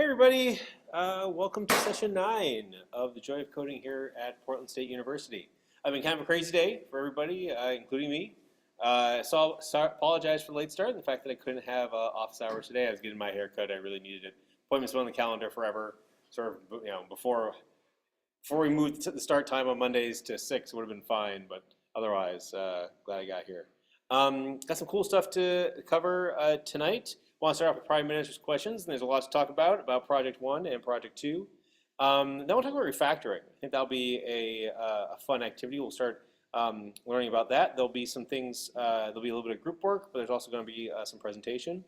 Hey everybody, welcome to session 9 of the Joy of Coding here at Portland State University. I've been kind of a crazy day for everybody, including me. Apologize for the late start and the fact that I couldn't have office hours today. I was getting my hair cut, I really needed it. Appointment's been on the calendar forever, sort of, before we moved the start time on Mondays to 6 would have been fine, but otherwise, glad I got here. Got some cool stuff to cover tonight. Want to start off with prime minister's questions, and there's a lot to talk about Project 1 and Project 2. Then we'll talk about refactoring. I think that'll be a fun activity. We'll start learning about that. There'll be some things, there'll be a little bit of group work, but there's also going to be some presentation.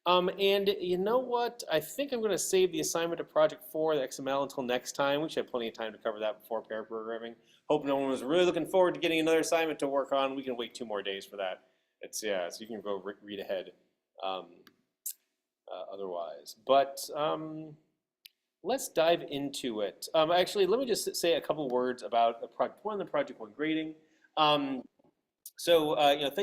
And you know what? I think I'm going to save the assignment of Project 4, the XML, until next time. We should have plenty of time to cover that before pair programming. Hope no one was really looking forward to getting another assignment to work on. We can wait 2 more days for that. So you can go read ahead. Otherwise. But let's dive into it. Actually, let me just say a couple words about the Project 1 and the Project 1 grading. Thank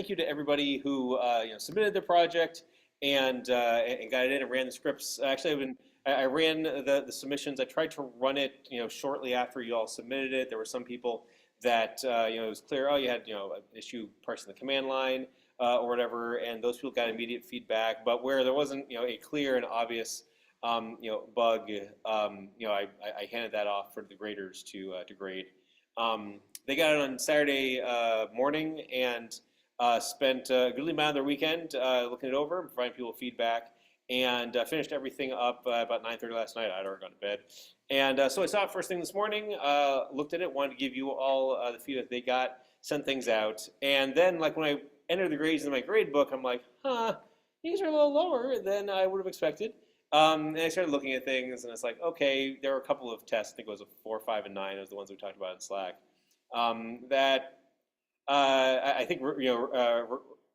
you to everybody who submitted their project and got it in and ran the scripts. Actually, I ran the submissions. I tried to run it shortly after you all submitted it. There were some people that it was clear, oh, you had an issue parsing the command line. Or whatever, and those people got immediate feedback. But where there wasn't, a clear and obvious, bug, I handed that off for the graders to grade. They got it on Saturday morning and spent a goodly amount of their weekend looking it over, providing people feedback, and finished everything up about 9:30 last night. I'd already gone to bed, and so I saw it first thing this morning. Looked at it, wanted to give you all the feedback they got, sent things out, and then when I enter the grades in my grade book, I'm like, these are a little lower than I would have expected. And I started looking at things, and it's like, okay, there were a couple of tests. I think it was a 4, 5, and 9. It was the ones we talked about in Slack. That I think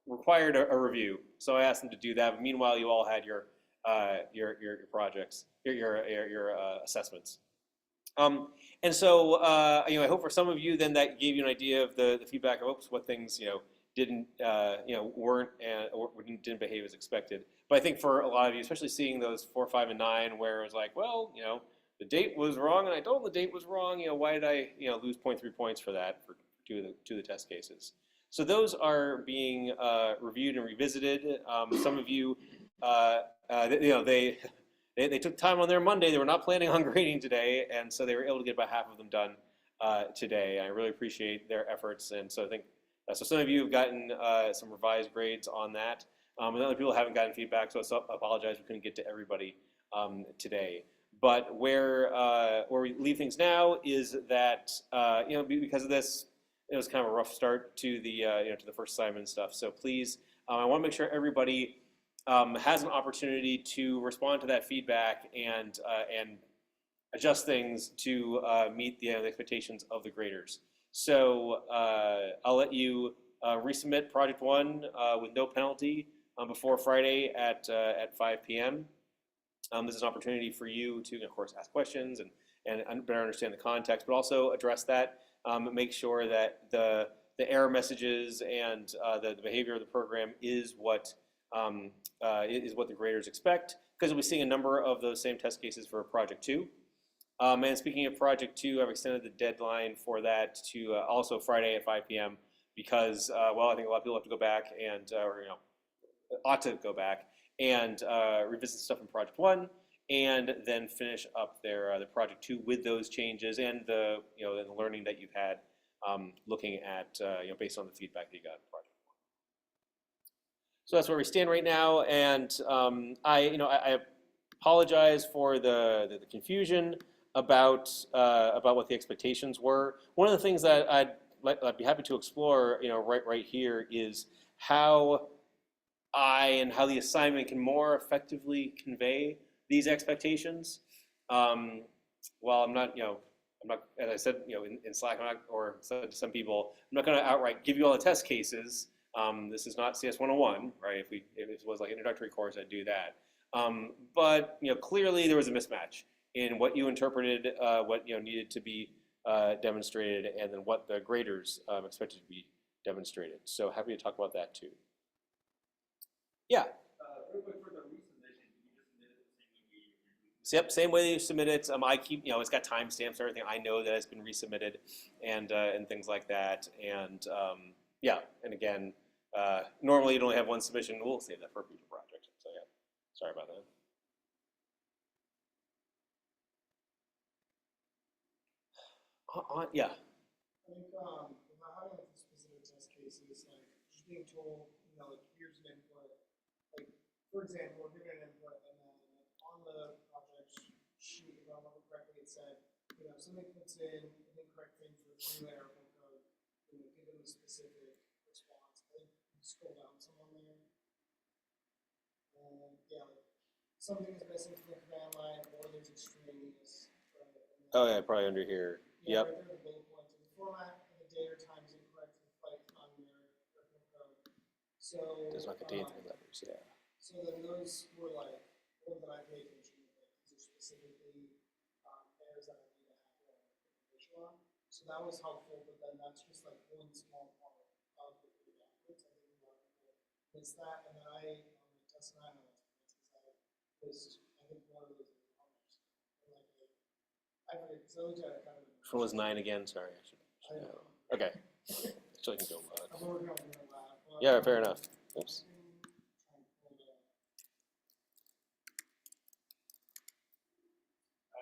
required a review. So I asked them to do that. But meanwhile, you all had your projects, your assessments. And so I hope for some of you then that gave you an idea of the feedback of what things didn't weren't or didn't behave as expected. But I think for a lot of you, especially seeing those 4, 5, and 9, where it was like, well, the date was wrong, and I told them the date was wrong. Why did I lose 0.3 points for that for two of the test cases? So those are being reviewed and revisited. Some of you, they took time on their Monday. They were not planning on grading today, and so they were able to get about half of them done today. I really appreciate their efforts, and so I think. So some of you have gotten some revised grades on that, and other people haven't gotten feedback, so I apologize we couldn't get to everybody today. But where we leave things now is that because of this, it was kind of a rough start to the to the first assignment and stuff. So please, I want to make sure everybody has an opportunity to respond to that feedback and adjust things to meet the expectations of the graders. So I'll let you resubmit Project 1 with no penalty before Friday at 5 p.m. This is an opportunity for you to, of course, ask questions and better understand the context, but also address that. Make sure that the error messages and the behavior of the program is what the graders expect, because we'll be seeing a number of those same test cases for Project 2. And speaking of Project 2, I've extended the deadline for that to also Friday at 5 p.m. because, I think a lot of people have to go back and, ought to go back and revisit stuff in Project 1 and then finish up their Project 2 with those changes and the learning that you've had looking at, based on the feedback that you got in Project 1. So that's where we stand right now, and I apologize for the confusion about what the expectations were. One of the things that I'd be happy to explore, right here is how how the assignment can more effectively convey these expectations. While I'm not, as I said, in Slack, or said to some people, I'm not going to outright give you all the test cases. This is not CS 101, right? If it was like an introductory course, I'd do that. But clearly there was a mismatch in what you interpreted, what needed to be demonstrated, and then what the graders expected to be demonstrated. So happy to talk about that too. Yeah. Real quick for the resubmission, did you just submit it the same way we Yep, same way you submit it. I keep, it's got timestamps and everything. I know that it's been resubmitted and things like that. And yeah, and again, normally you'd only have one submission. We'll save that for a future project. So yeah, sorry about that. Yeah. I think without having like specific test cases, like just being told, like here's an input. Like for example, we're giving an input, and then on the project sheet, if I remember correctly, it said, somebody puts in an incorrect thing for new Arabic code, give them a specific response. I think you scroll down some on there, and yeah, like something is missing from the command line, or there's extraneous. Right? Oh yeah, probably under here. Yeah, Yep. right there, the bullet points. The format and the date or time is incorrect like on your code. So Does not contain three letters. Yeah. So then those were like ones that I paid attention to. Like these are specifically errors that I need to have information on. So that was helpful, but then that's just like one small part of the three outputs. I think a lot of people miss that, and then test and I know was I think one of those others. I forget because I looked at it kind of. Which one was 9 again? Sorry, I should know. Okay. So I can go look. I'm working on the lab. Yeah, fair enough. Oops.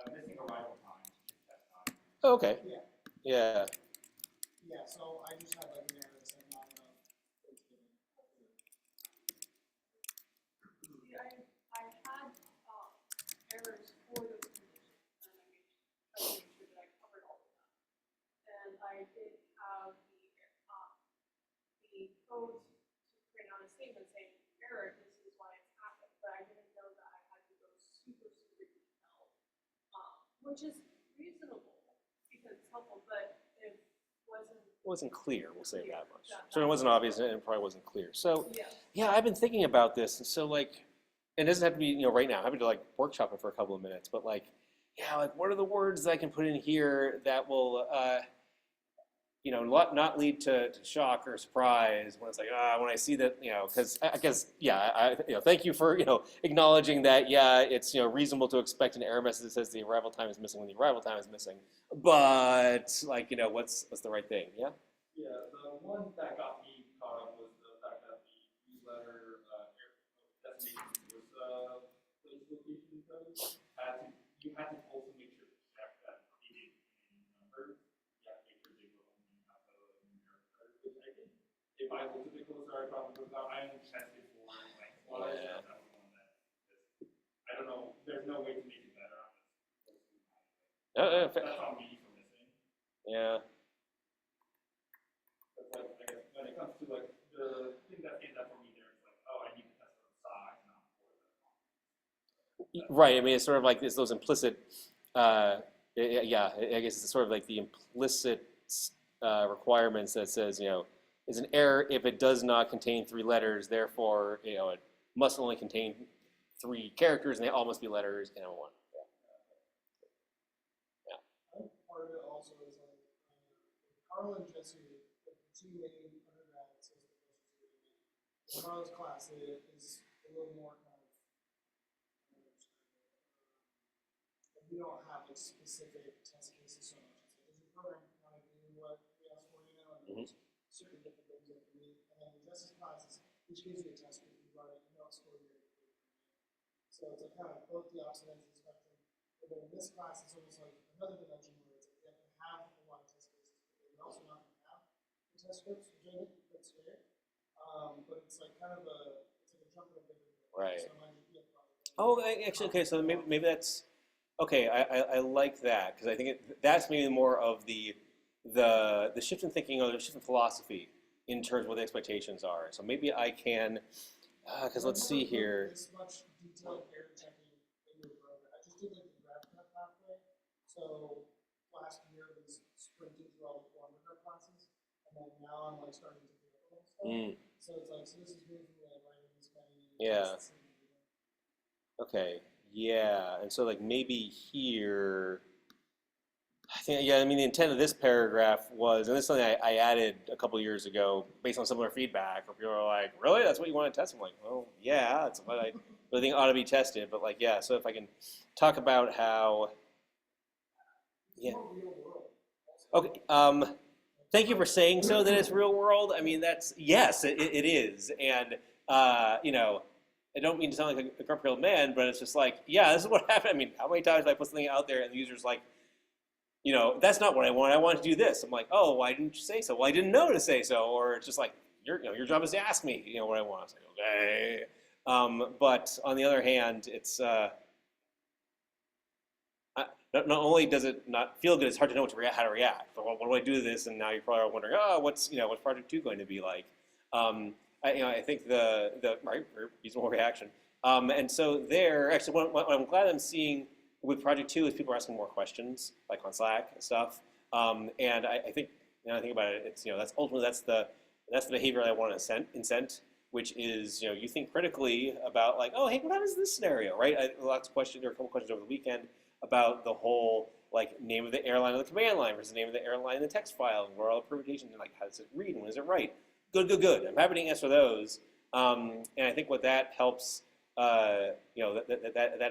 Missing arrival time. That's not. Oh, okay. Yeah. Yeah. Yeah, so I just had like an error that said not enough Thanksgiving. See, I had errors for those conditions, and I made sure that I covered all of them. And I did have the code to print out a statement saying, error, this is why it's happened, but I didn't know that I had to go super, super detailed, which is reasonable because it's helpful, but it wasn't clear, we'll say that much. Yeah, So it wasn't obvious and it probably wasn't clear. So yeah. yeah, I've been thinking about this, and so like, and it doesn't have to be, right now. I'm happy to like workshop it for a couple of minutes, but like, yeah, like what are the words that I can put in here that will, not lead to shock or surprise when it's like, when I see that, because I guess, yeah, thank you for, acknowledging that, yeah, it's, reasonable to expect an error message that says the arrival time is missing when the arrival time is missing, but like, what's the right thing, yeah? Yeah, the one that got me caught up was the fact that the newsletter destination was place location code you had to also make sure to check that it is in numbers. You have to make sure they were only have the numeric code, which I think if I looked at the code, sorry, probably I only tested for lengthwise. Yeah. That was one that I don't know. There's no way to make it better on this. That's on me for missing. Yeah. But like, I guess when it comes to like the thing that stands out for me there is like, oh, I need to test for the size, not for the. Right. I mean, it's sort of like it's those implicit. Yeah. I guess it's sort of like the implicit requirements that says, is an error if it does not contain 3 letters. Therefore, it must only contain 3 characters, and they all must be letters in one. I think part of it also is like Carl and Jesse, the 2 main undergrads, as opposed to Carl's class is a little more kind of. We don't have like specific test cases so much. It's like, does your program kind of do what we ask for, and there's certain different things that you need. And then the justice classes, each gives you a test case, you run it, you don't score your. So it's like kind of both the opposite ends of the spectrum. But then in this class, it's almost like another dimension where it's like you have to have a lot of test cases, but you're also not going to have the test scripts, which I think that's fair. But it's like kind of it's like a jump in a bigger. Right. So Oh, actually, okay. So maybe that's okay. I like that because I think that's maybe more of the shift in thinking or the shift in philosophy in terms of what the expectations are. So maybe I can, because let's see here. This much detailed error checking in your program. I just did like the graph cut pathway. So last year was sprinting through all the undergrad classes, and then now I'm like starting to do all stuff. So it's like, so this is moving from like writing this many. Yeah. Okay. Yeah. And so like maybe here. I think, yeah, I mean, the intent of this paragraph was, and this is something I added a couple years ago based on similar feedback, where people are like, really? That's what you want to test? I'm like, well, yeah, that's what I everything ought to be tested. But like, yeah, so if I can talk about how, yeah. More real world. Okay. Thank you for saying so that it's real world. I mean, that's yes, it is, and you know, I don't mean to sound like a grumpy old man, but it's just like, yeah, this is what happened. I mean, how many times have I put something out there and the user's like, you know, that's not what I want. I want to do this. I'm like, oh, why didn't you say so? Well, I didn't know to say so, or it's just like, your job is to ask me, you know, what I want. It's like, okay. But on the other hand, it's not only does it not feel good, it's hard to know how to react. So, what do I do to this? And now you're probably wondering, oh, what's project 2 going to be like? I think the right reasonable reaction. And so there, actually, what I'm glad I'm seeing with project 2 is people are asking more questions, like on Slack and stuff. And I think, I think about it, it's that's ultimately that's the behavior I want to incent, which is you think critically about like, oh, hey, what happens in this scenario, right? Lots of questions. There were a couple questions over the weekend about the whole like name of the airline on the command line versus the name of the airline in the text file, and what are all the permutations, and like how does it read and when does it write? Good. I'm happy to answer those, and I think what that helps, that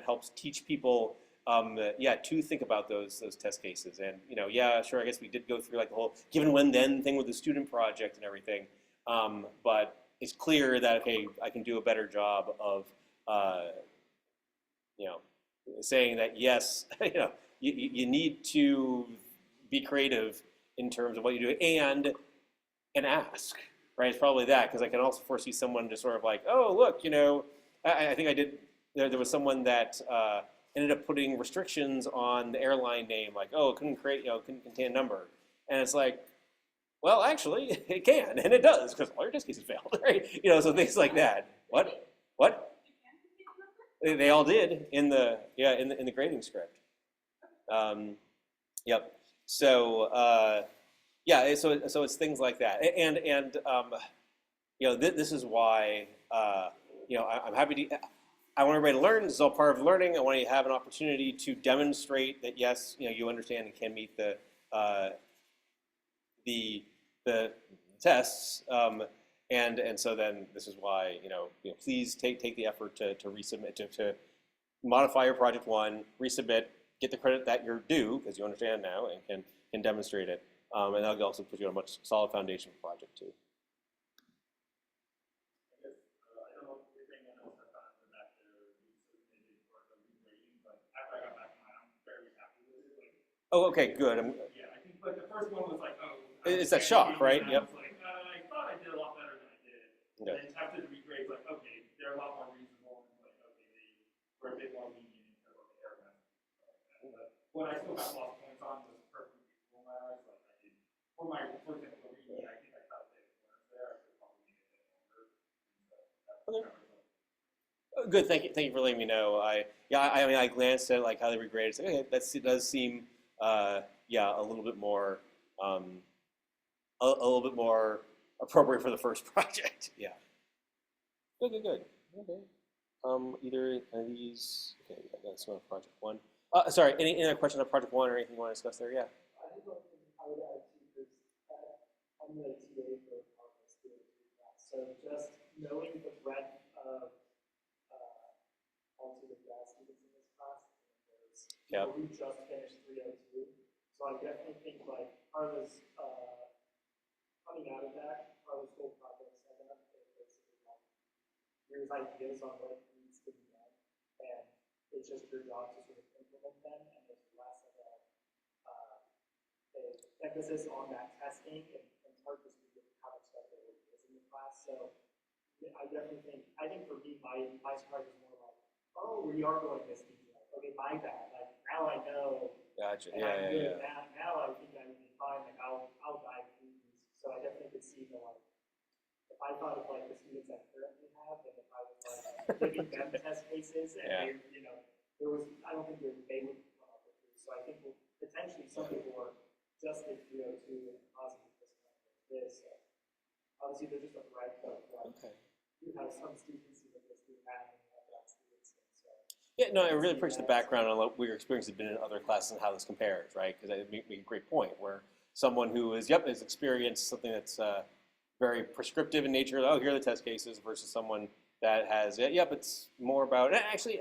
helps teach people, to think about those test cases, and yeah, sure, I guess we did go through like the whole given when then thing with the student project and everything, but it's clear that okay, I can do a better job of, saying that yes, you need to be creative in terms of what you do and ask, right? It's probably that, because I can also foresee someone to sort of like, oh, look, I think I did, there was someone that ended up putting restrictions on the airline name, like, oh, it couldn't couldn't contain a number. And it's like, well, actually, it can, and it does, because all your test cases failed, right? So things like that. What? They all did in the grading script. Yep. So so it's things like that, and this is why I'm happy to. I want everybody to learn. This is all part of learning. I want you to have an opportunity to demonstrate that yes, you understand and can meet the tests. And so then this is why please take the effort to resubmit, to modify your project 1, resubmit, get the credit that you're due because you understand now and can demonstrate it, and that'll also put you on a much solid foundation for project 2. I don't know if anyone else has gotten the back there resubmitted for the regrading, but after I got back to mine, I'm very happy with it. Like, Oh, okay, good. yeah, I think like the first one was like, oh, It's that shock, right? Yep. I was like, I thought I did a lot better than I did. Yeah. And then after the regrade, like, okay, they're a lot more reasonable, and like, okay, they were a bit more lenient in terms of the airline. But what I still got lost points on was perfectly reasonable in my eyes. Like I did for example, the reading, I think I got a bit more there. I could probably make it a bit longer. So Okay. Good. Thank you for letting me know. I mean, I glanced at like how they regraded. It's like, okay, it does seem a little bit more a little bit more appropriate for the first project. Yeah. Good. Okay. Either of these. Okay, that's one project 1. Sorry. Any other questions on project 1 or anything you want to discuss there? Yeah. I think one thing I would add to is I'm the TA for our student class, so just knowing the breadth of also the grad students in this class, there's Yep. people who just finished 302, so I definitely think like Carla's coming out of that, Carla's whole project setup is basically like here's ideas on what needs to be done, and it's just your job to sort of implement them, and there's less of a emphasis on that testing and hard to speak of how much stuff there is in the class. So I definitely think, for me, my surprise is more like, oh, we are going this detail. Okay, my bad. Like now I know. Gotcha. And I'm good at that. Now I think I would be fine. Like I'll dive through these. So I definitely could see the like, if I thought of like the students I currently have, and if I was like giving them test cases, and they, I don't think they would come up with this. So I think potentially some people are just in 302 and positive this. So obviously, there's just a breadth of Okay. You have some students who are just doing that, and you have that students. So Yeah, no, I really appreciate the background on what your experience has been in other classes and how this compares, right? Because it makes a great point where someone who has experienced something that's very prescriptive in nature. Oh, here are the test cases, versus someone that has, yep, it's more about, actually,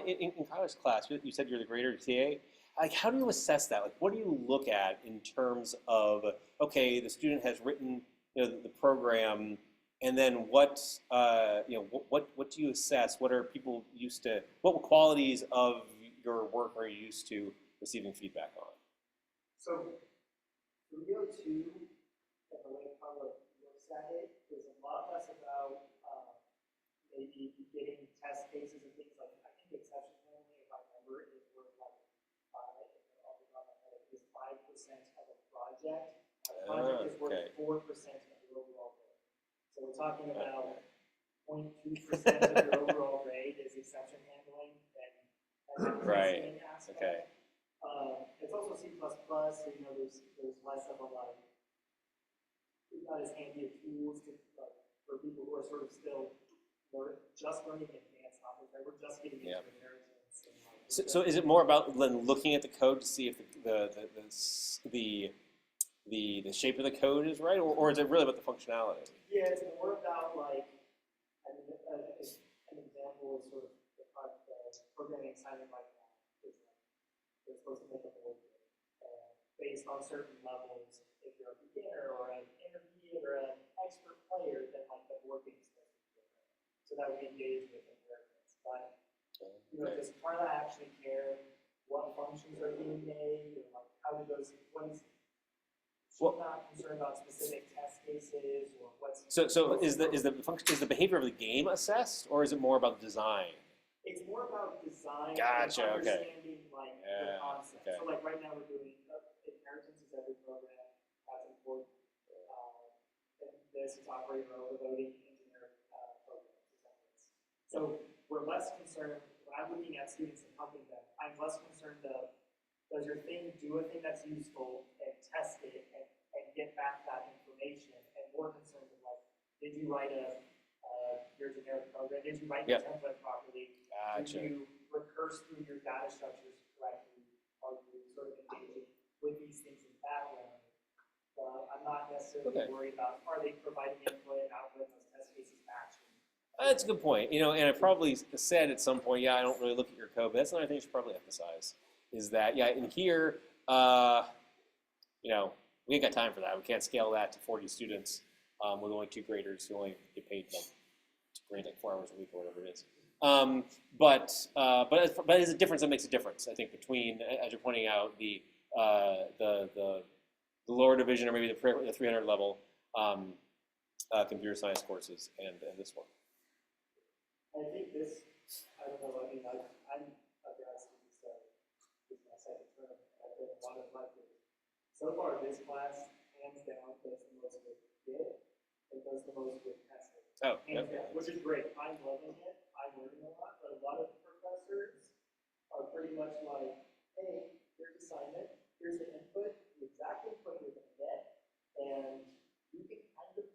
in college class, you said you're the grader TA. Like, how do you assess that? Like, what do you look at in terms of, okay, the student has written, the program, and then what do you assess? What are people used to, what qualities of your work are you used to receiving feedback on? So, the VO2, and the way Carla looks at it, is a lot less about maybe getting test cases and things like that. I think the exception handling, if I remember, is worth like 5% of a project. A project is worth 4% of your overall grade. So we're talking about 0.2% of your overall grade is exception handling, and that's a Right. aspect. Okay. It's also C++, so there's less of a like, it's not as handy of tools for people who are sort of still just learning advanced topics, right? We're just getting into inheritance. And like, So is it more about looking at the code to see if the shape of the code is right, or is it really about the functionality? yeah, it's more about like, an example is sort of the programming assignment right now is like, they're supposed to make a board game, based on certain levels. If you're a beginner or an intermediate or an expert player, then like the board game is supposed to be different. So that we engage with inheritance. But does Carla actually care what functions are being made, or like how do those? She's not concerned about specific test cases or what's. So is the behavior of the game assessed, or is it more about design? It's more about design. Gotcha. And Okay. understanding like the concept. Okay. So like right now we're doing inheritance is every program. That's important. And this is operator overloading engineering programs. So we're less concerned when I'm looking at students and helping them. I'm less concerned of does your thing do a thing that's useful and test it and get back that information, and more concerned with like, did you write your generic program? Did you write the template properly? Gotcha. Did you recurse through your data structures correctly? Are you sort of engaging with these things in the background? I'm not necessarily worried about are they providing input and output, those test cases matching. That's a good point. And I probably said at some point, I don't really look at your code, but that's another thing you should probably emphasize. Is that, in here, we ain't got time for that. We can't scale that to 40 students with only 2 graders who only get paid to grade like 4 hours a week or whatever it is. But it's a difference that makes a difference, I think, between, as you're pointing out, the lower division or maybe the 300 level computer science courses and this one. I think this, I don't know, I'm a grad student, so this is my second term. I've been a lot of lectures. So far, this class, hands down, does the most with Git and does the most with testing. Oh, hands down, which is great. I'm loving it. I'm learning a lot, but a lot of professors are pretty much like, hey, here's the assignment, here's the input, the exact input you're going to get, and you can kind of,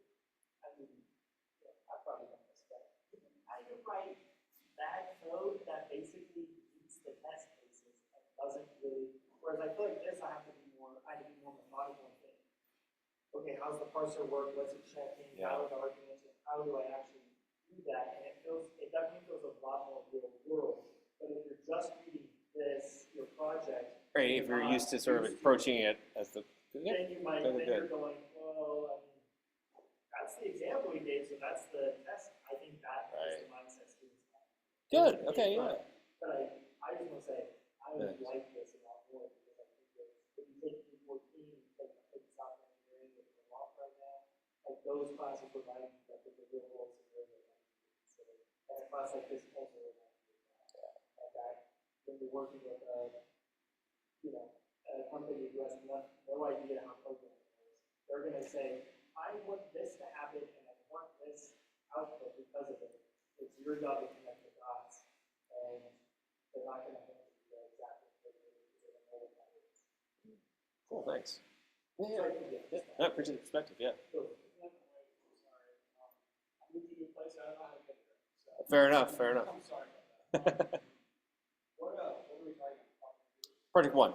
I've probably done this, but you can kind of write bad code that basically meets the test cases and doesn't really, whereas I feel like this, I have to be more methodical and think, okay, how's the parser work, what's it checking, how are the arguments, and how do I actually do that? And it definitely feels a lot more real world. But if you're just reading this, your project, right? If you're used to sort of approaching it as the then you might, then you're going, well, I mean, that's the example we gave, so that's the test. I think that is the mindset students have. Good. Okay. But I just want to say, I would like this a lot more because I think that if you take 314 and take software engineering with the law right now, like those classes provide like the real world scenario. So a class like this also reminds me of that. And that when you're working with a company who has no idea how programming works, they're going to say, I want this to happen and I want this output because of it. It's your job to connect the dots, and they're not going to have to do exactly what they know what that is. Cool. Thanks. I appreciate the perspective. Yeah. Fair enough. I'm sorry about that. What are we talking about? Project 1.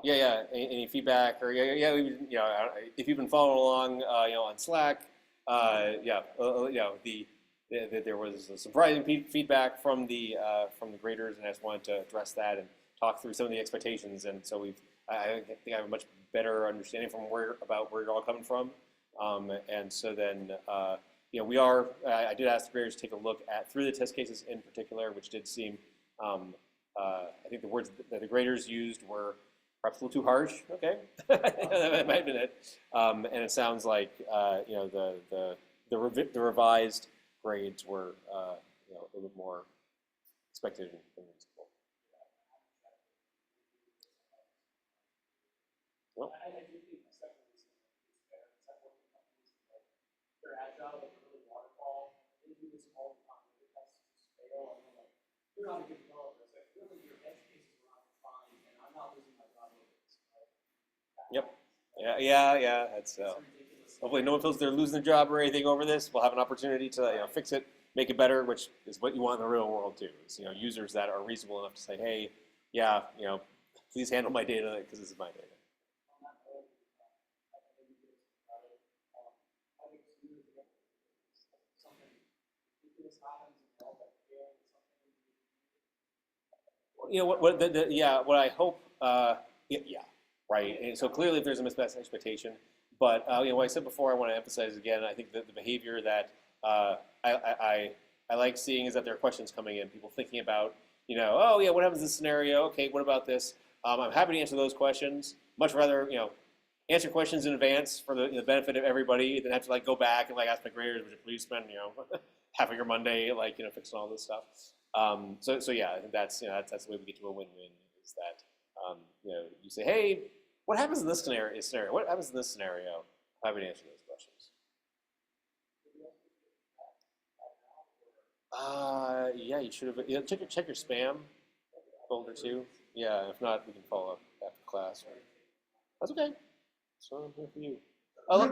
Yeah. Any feedback or if you've been following along, on Slack, the that there was some surprising feedback from the graders, and I just wanted to address that and talk through some of the expectations. And so I think I have a much better understanding from where you're all coming from. And so then, I did ask the graders to take a look at through the test cases in particular, which did seem, I think the words that the graders used were perhaps a little too harsh. Okay, that might have been it. And it sounds like the revised grades were a little bit more expected and reasonable. Well, I do think the second is fair. The second one companies they're agile, but they're really waterfall. They do this all the time. Their tests just fail, and they're like, you're not a good developer. So I feel like your edge cases are not defined, and I'm not losing my job over this. Right? yep. Yeah. That's Ridiculous. hopefully no one feels they're losing their job or anything over this. We'll have an opportunity to fix it, make it better, which is what you want in the real world too. Is users that are reasonable enough to say, hey, yeah, please handle my data because this is my data. What I hope, right. And so clearly, if there's a mismatched expectation, but what I said before, I want to emphasize again. I think that the behavior that I like seeing is that there are questions coming in, people thinking about, oh yeah, what happens in this scenario? Okay, what about this? I'm happy to answer those questions. Much rather, answer questions in advance for the benefit of everybody than have to go back and ask my graders, would you please spend half of your Monday fixing all this stuff. So yeah, I think that's that's the way we get to a win-win. Is that you say, hey, what happens in this scenario? What happens in this scenario? I'm happy to answer those questions. Yeah, you should have. Check your spam folder too. Yeah, if not, we can follow up after class. That's okay. So I'm here for you. Oh, look.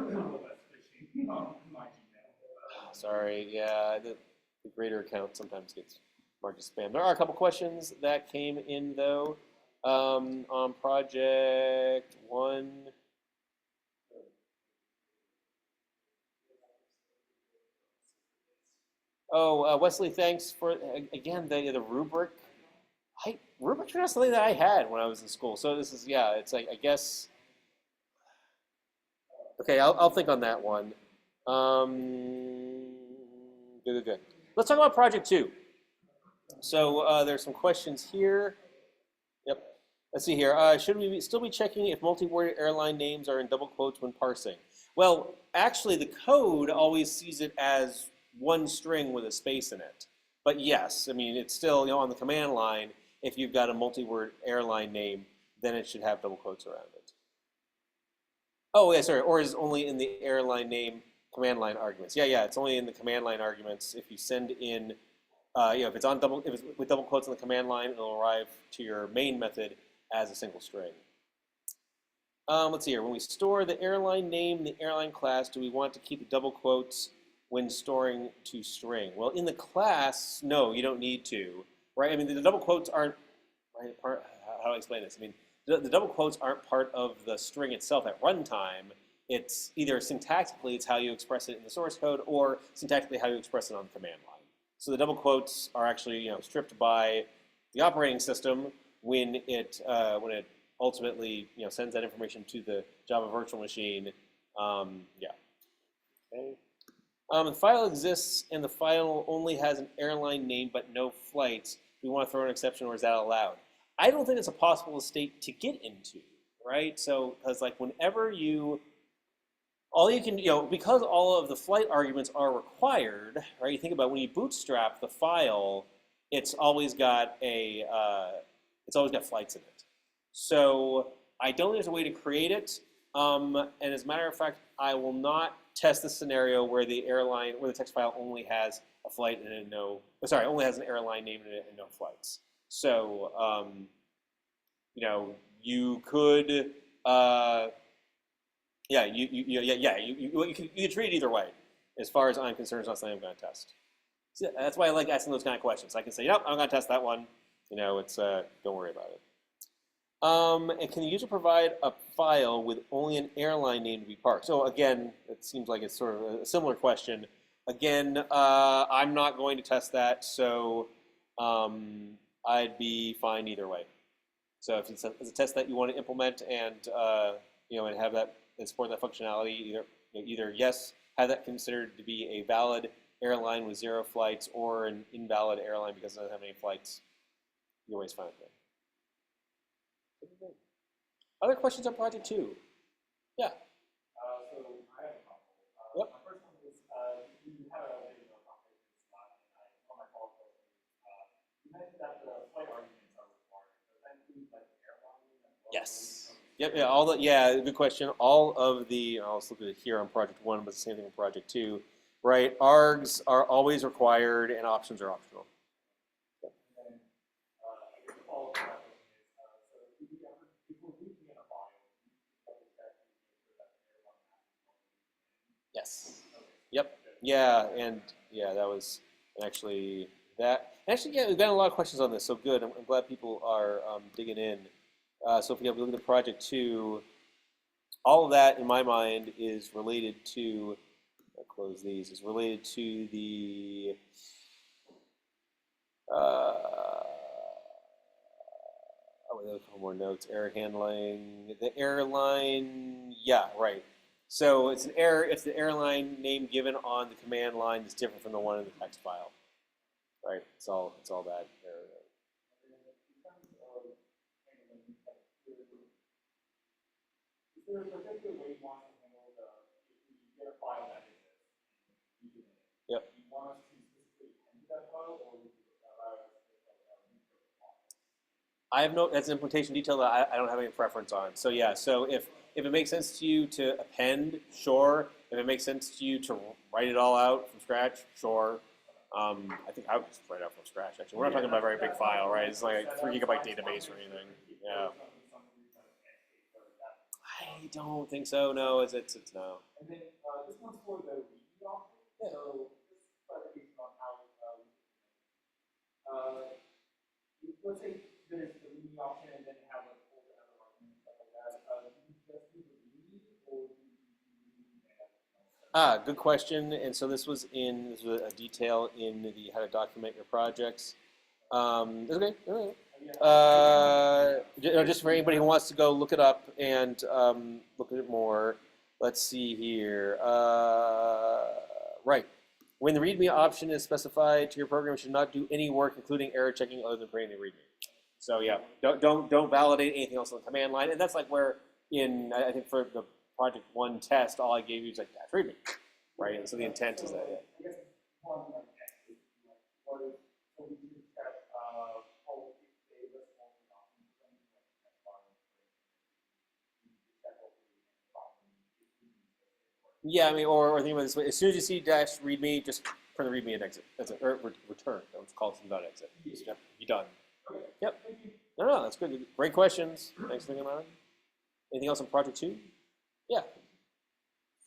Sorry. Yeah, the grader account sometimes gets marked as spam. There are a couple questions that came in though on project 1. Oh, Wesley, thanks for again the rubric. Rubrics are not something that I had when I was in school. So this is it's I guess. Okay, I'll think on that one. Good. Let's talk about project 2. So there's some questions here. Yep. Let's see here. Should we still be checking if multi-word airline names are in double quotes when parsing? Well, actually, the code always sees it as one string with a space in it. But yes, I mean, it's still, on the command line, if you've got a multi-word airline name, then it should have double quotes around it. Oh, yeah, sorry. Or is only in the airline name command line arguments. Yeah, it's only in the command line arguments. If you send in, if it's with double quotes on the command line, it'll arrive to your main method as a single string. Let's see here. When we store the airline name in the airline class, do we want to keep the double quotes when storing to string? Well, in the class, no, you don't need to, right? I mean, the double quotes aren't, right, how do I explain this? I mean, the double quotes aren't part of the string itself at runtime. It's either syntactically, it's how you express it in the source code, or syntactically how you express it on the command line. So the double quotes are actually stripped by the operating system when it ultimately sends that information to the Java virtual machine. Okay. The file exists and the file only has an airline name but no flights. Do we want to throw an exception, or is that allowed? I don't think it's a possible state to get into, right? So, because whenever all you can, because all of the flight arguments are required, right? You think about when you bootstrap the file, it's always got flights in it. So I don't think there's a way to create it. And as a matter of fact, I will not test the scenario where the text file only has a flight and only has an airline name in it and no flights. So, you could, you could treat it either way. As far as I'm concerned, it's not something I'm going to test. So that's why I like asking those kind of questions. I can say, nope, I'm going to test that one. It's don't worry about it. And can the user provide a file with only an airline name to be parsed? So again, it seems like it's sort of a similar question. Again, I'm not going to test that, so I'd be fine either way. So if it's a test that you want to implement and and have that and support that functionality, either yes, have that considered to be a valid airline with 0 flights, or an invalid airline because it doesn't have any flights. You're always fine with it. Other questions on project 2? Yeah. So I have a couple. Yep. My first one is, you had a video conversation slot, and on my call, you mentioned that the flight arguments are required. Does that include like airline as well? Yes. Yep. Yeah. Good question. All of the. I'll just look at it here on project 1, but the same thing on project 2. Right. ARGs are always required, and options are optional. And then, I guess the follow-up to that question is, so if we ever, if we're reading in a file, we double check to make sure that the airline matches what we're reading. Yes. Okay. Yep. Yeah, and that was actually that. Actually, yeah, we've gotten a lot of questions on this, so good. I'm glad people are digging in. So if we look at the project 2, all of that in my mind is related to. I'll close these. Is related to the. A couple more notes. Error handling. The airline. Yeah, right. So it's an error if the airline name given on the command line is different from the one in the text file. Right? It's all that error. And then in terms of handling, like, is there a particular way you want to handle if we get a file that exists and we read it? Yep. Do you want us to specifically enter that file, or would you allow us to like read the file? I have that's an implementation detail that I don't have any preference on. So yeah, so if it makes sense to you to append, sure. If it makes sense to you to write it all out from scratch, sure. I think I would just write it out from scratch. Actually, we're not talking about a very big file, right? It's like a 3 GB database or anything. Yeah. I don't think so. No, it's no. And then this one's for the read option. So just clarification on how let's say there's the read option and then have like all the other arguments stuff like that. Do you just do the read, or do you do read and Good question. And so this was a detail in the how to document your projects. Okay. All right. Just for anybody who wants to go look it up and look at it more. Let's see here. Right. When the README option is specified to your program, it should not do any work, including error checking, other than creating the README. So yeah, don't validate anything else on the command line. And that's like where I think for the project 1 test, all I gave you is like dash README, right? And so the intent is that. Yeah. I guess one like is like what is so we do check all the data on the options and like check on Yeah, I mean, or think about it this way: as soon as you see dash README, just print the README and exit. That's it. Or return. Don't call it something exit. Just be done. Okay. Yep. No, that's good. Great questions. Thanks for thinking about it. Anything else on project 2? Yeah.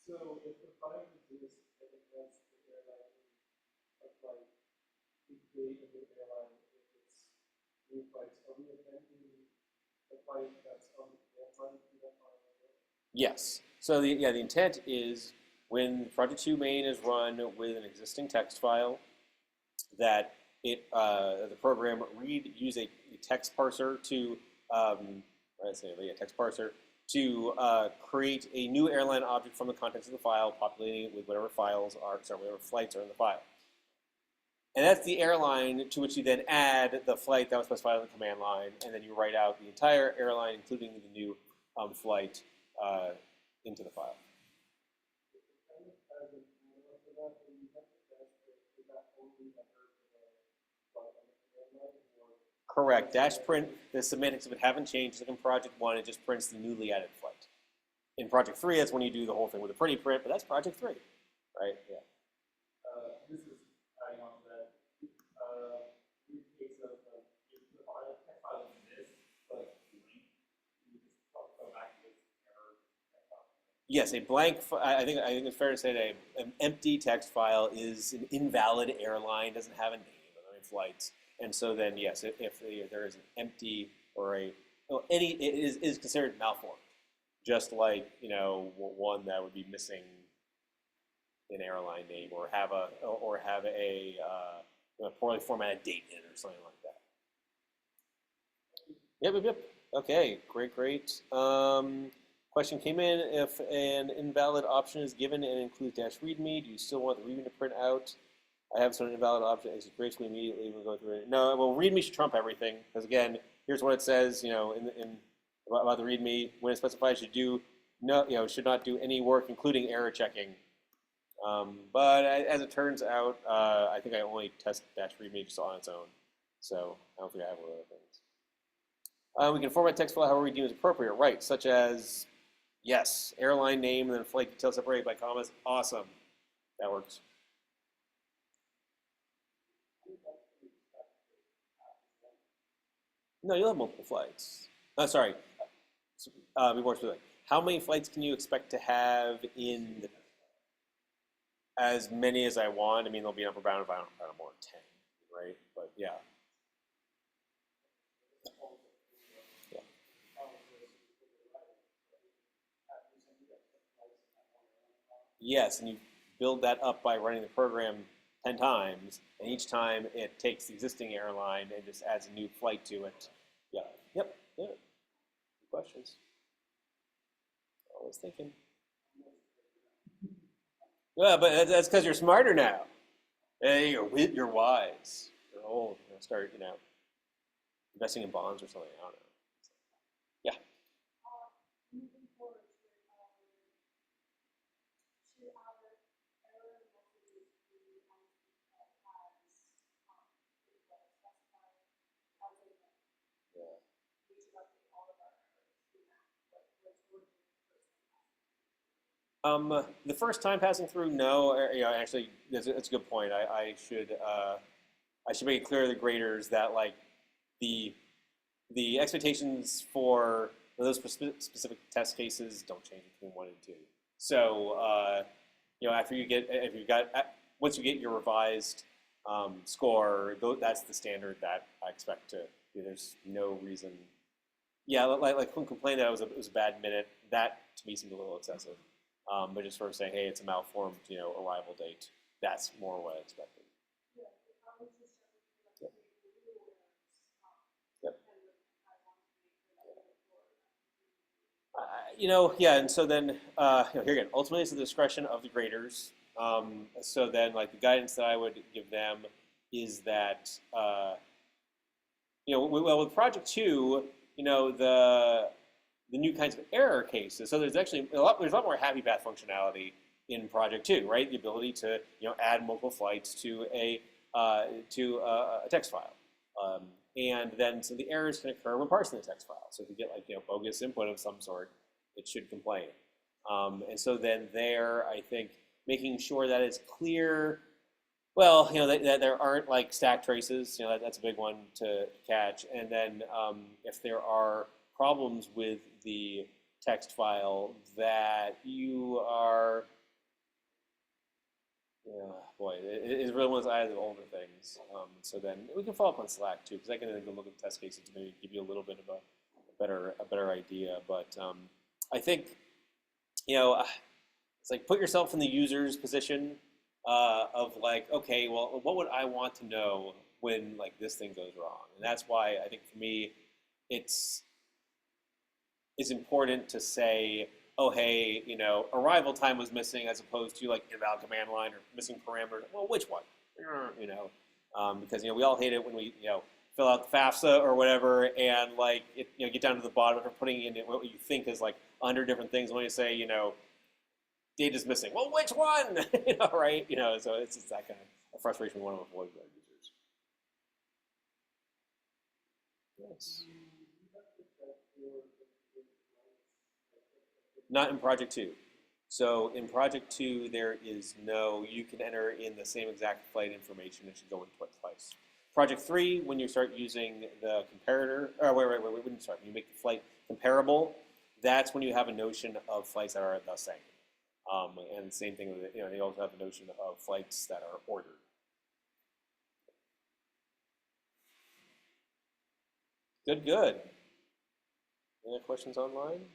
So if the product exists, and it has the airline, like we create a new airline with its new flights, are we appending the flight that's on the airline to that file? Yes. So the intent is when project 2 main is run with an existing text file, that the program use a text parser to create a new airline object from the contents of the file, populating it with whatever flights are in the file. And that's the airline to which you then add the flight that was specified on the command line, and then you write out the entire airline, including the new flight, into the file. Correct. Dash print, the semantics of it haven't changed. Like in project 1, it just prints the newly added flight. In project 3, that's when you do the whole thing with a pretty print, but that's project 3, right? Yeah. This is adding on to that. In case of if the text file is this, but blank, you just go back to this error text file. Yes, a blank. I think it's fair to say that an empty text file is an invalid airline, doesn't have a name, doesn't have any flights, and so then yes, if there is an empty or it is considered malformed, just like one that would be missing an airline name or have a poorly formatted date in it or something like that. Yep. Okay, great. Question came in: if an invalid option is given and includes dash readme, do you still want the readme to print out? I have some invalid option, exit gracefully immediately when going through it. No, well, readme should trump everything, because again, here's what it says, about the readme. When it specifies should do no, should not do any work, including error checking. But as it turns out, I think I only test dash readme just on its own, so I don't think I have other things. We can format text file however we deem is appropriate, right? Such as, yes, airline name and then flight details separated by commas. Awesome, that works. No, you'll have multiple flights. Sorry, be more specific. How many flights can you expect to have in the, as many as I want? I mean, they'll be upper bound if I don't more than 10, right? But yeah. Yes, and you build that up by running the program 10 times, and each time it takes the existing airline and just adds a new flight to it. Yeah. Yep. Yeah. Good questions. Always thinking. Yeah, but that's because you're smarter now. Hey, you're wise. You're old. Start, investing in bonds or something. I don't know. Yeah. Moving forward to our error messages we has specified as a Yeah. we should update all of our errors in that. What's working The first time passing through, no. Actually, that's a good point. I should make it clear to the graders that like the expectations for those specific test cases don't change between 1 and 2. So after you get once you get your revised score, that's the standard that I expect to. There's no reason. Yeah, like when complained that it was a bad minute, that to me seemed a little excessive. But just sort of saying, hey, it's a malformed arrival date. That's more what I expected. Yep. Yep. Yeah, and so then, here again, ultimately it's the discretion of the graders. So then, like, the guidance that I would give them is that, with Project 2, the new kinds of error cases. So there's actually there's a lot more happy path functionality in Project 2, right? The ability to, add multiple flights to a text file. And then, so the errors can occur when parsing the text file. So if you get bogus input of some sort, it should complain. And so then I think making sure that it's clear, well, that there aren't like stack traces, that's a big one to catch. And then if there are problems with the text file that you are, boy, it's really one of those older things. So then we can follow up on Slack too, because I can look at the test cases to maybe give you a little bit of a better idea. But I think, it's like put yourself in the user's position of like, okay, well, what would I want to know when like this thing goes wrong? And that's why I think for me, it's important to say, oh, hey, arrival time was missing as opposed to like invalid command line or missing parameters. Well, which one? Because we all hate it when we fill out the FAFSA or whatever and like get down to the bottom after putting in what you think is like 100 different things. When you say data's missing, well, which one? Right? So it's just that kind of frustration we want to avoid with our users. Yes. Not in Project 2. So in Project 2, there is you can enter in the same exact flight information. It should go in twice. Project 3, when you start using the comparator, when you make the flight comparable, that's when you have a notion of flights that are the same. And same thing with they also have the notion of flights that are ordered. Good. Any other questions online?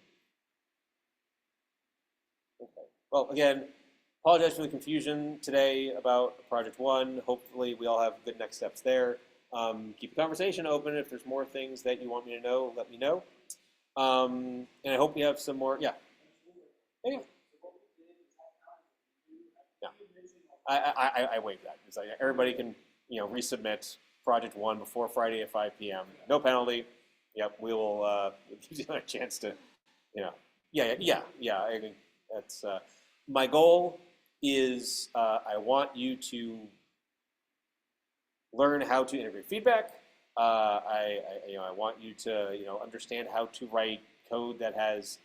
Okay. Well, again, Apologize for the confusion today about Project One. Hopefully, we all have good next steps there. Keep the conversation open. If there's more things that you want me to know, let me know. And I hope we have some more. Yeah. Yeah. Yeah. I waived that. It's like everybody can resubmit Project One before Friday at 5 p.m. No penalty. Yep. We will give you a chance to yeah. I think that's my goal is I want you to learn how to integrate feedback. I want you to understand how to write code that has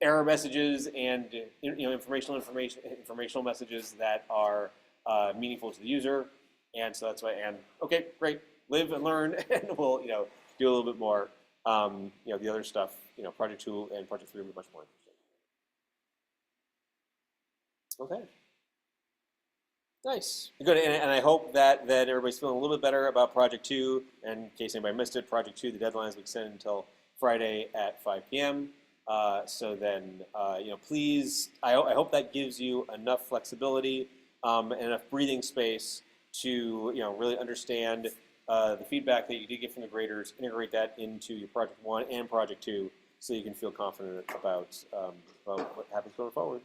error messages and informational messages that are meaningful to the user. And so that's why. And okay, great, live and learn, and we'll do a little bit more. The other stuff, Project 2 and Project 3 will be much more interesting. Okay. Nice. Good. And I hope that everybody's feeling a little bit better about Project 2. And in case anybody missed it, Project 2, the deadline is extended until Friday at 5 p.m. So then, please, I hope that gives you enough flexibility and enough breathing space to, really understand the feedback that you did get from the graders, integrate that into your Project 1 and Project 2 so you can feel confident about what happens going forward.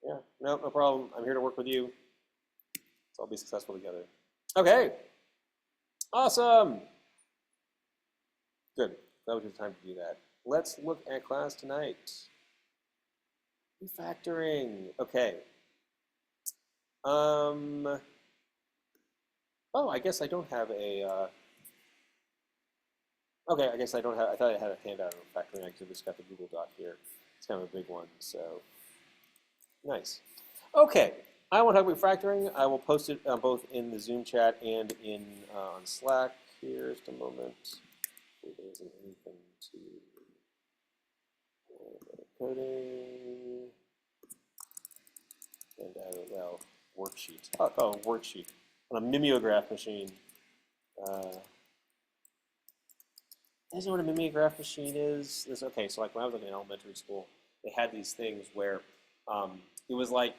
Yeah, no problem. I'm here to work with you. So I'll be successful together. Okay. Awesome. Good. That was the time to do that. Let's look at class tonight. Refactoring. Okay. Oh, I guess I don't have a. Okay, I guess I don't have. I thought I had a handout on refactoring. I just got the Google Doc here. It's kind of a big one, so nice. Okay. I want to talk about refactoring. I will post it both in the Zoom chat and on Slack. Here's a moment. If there isn't anything to coding and well, worksheet. Oh, worksheet on a mimeograph machine. You guys know what a mimeograph machine is? Okay, so like when I was in elementary school, they had these things where it was like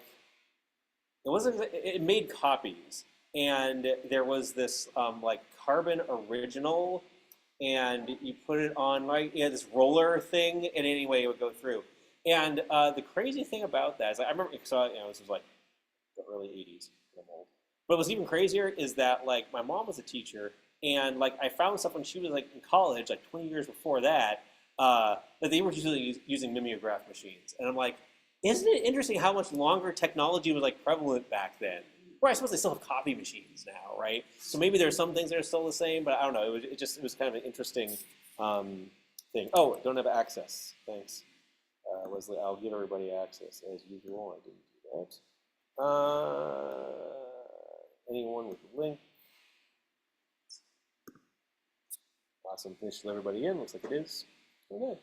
it made copies, and there was this like carbon original, and you put it on this roller thing, and anyway it would go through. And the crazy thing about that is I remember, so this was like the early '80s. I'm old, but what's even crazier is that like my mom was a teacher, and like I found stuff when she was like in college, like 20 years before that, that they were using mimeograph machines, and I'm like, isn't it interesting how much longer technology was like prevalent back then? Where I suppose they still have copy machines now, right? So maybe there's some things that are still the same, but I don't know. It was kind of an interesting thing. Oh, don't have access. Thanks, Leslie. I'll give everybody access as usual. I didn't do that. Anyone with a link? Awesome. Finish everybody in. Looks like it is. Okay.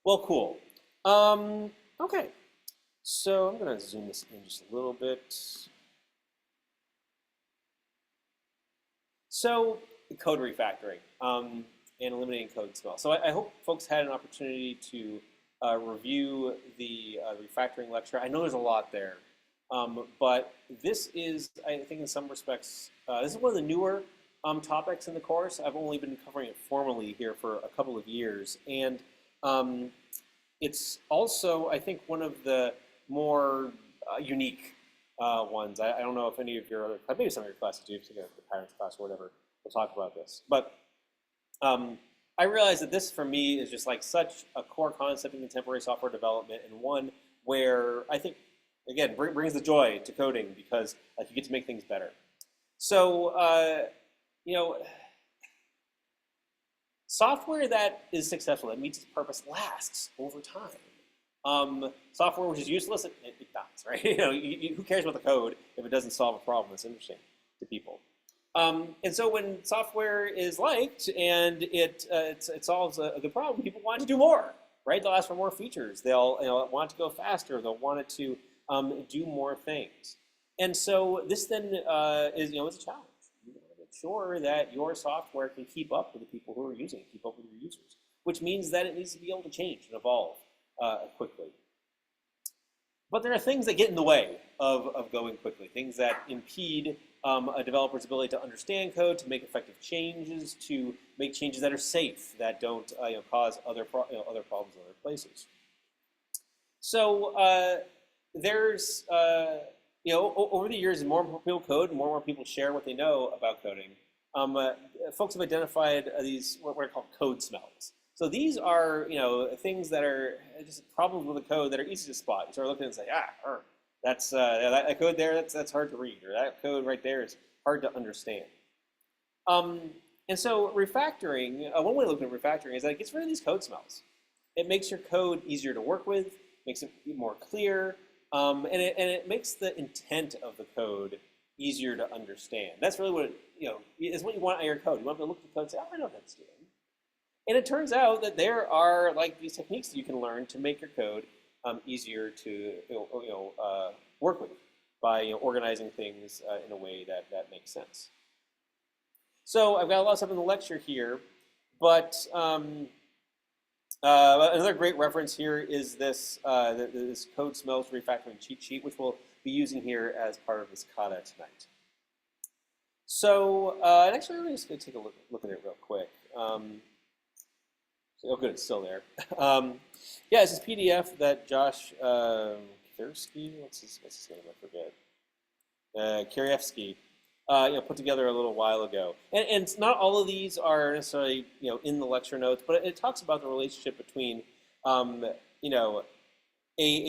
Well, cool. Okay. So I'm going to zoom this in just a little bit. So code refactoring and eliminating code smell. So I hope folks had an opportunity to review the refactoring lecture. I know there's a lot there, but this is, I think in some respects, this is one of the newer topics in the course. I've only been covering it formally here for a couple of years. And it's also, I think, one of the more unique ones. I don't know if any of your other, maybe some of your classes do, if you the parents class or whatever, we'll talk about this. But I realize that this, for me, is just like such a core concept in contemporary software development, and one where I think, again, brings the joy to coding because like you get to make things better. So, software that is successful, that meets its purpose, lasts over time. Software which is useless, it dies, right? Who cares about the code if it doesn't solve a problem that's interesting to people? And so when software is liked and it solves a good problem, people want to do more, right? They'll ask for more features. They'll want it to go faster. They'll want it to do more things. And so this then is a challenge. You want to make sure that your software can keep up with the people who are using it, keep up with your users, which means that it needs to be able to change and evolve. quickly. But there are things that get in the way of going quickly, things that impede a developer's ability to understand code, to make effective changes, to make changes that are safe, that don't cause other other problems in other places. So there's over the years, more and more people code, more and more people share what they know about coding. Folks have identified these what are called code smells. So these are things that are just problems with the code that are easy to spot. You start looking and say, that's that code there. That's hard to read, or that code right there is hard to understand. And so refactoring, one way to look at refactoring is that it gets rid of these code smells. It makes your code easier to work with, makes it more clear, and it makes the intent of the code easier to understand. That's really what is what you want out of your code. You want to look at the code and say, I know what that's doing. And it turns out that there are these techniques that you can learn to make your code easier to work with by organizing things in a way that makes sense. So I've got a lot of stuff in the lecture here, but another great reference here is this this code smells refactoring cheat sheet, which we'll be using here as part of this kata tonight. So, and actually, I'm just going to take a look at it real quick. Oh, good, it's still there. Yeah, it's this PDF that Josh Kirsky, what's his name? I forget. Kiryevsky, put together a little while ago. And not all of these are necessarily in the lecture notes, but it talks about the relationship between a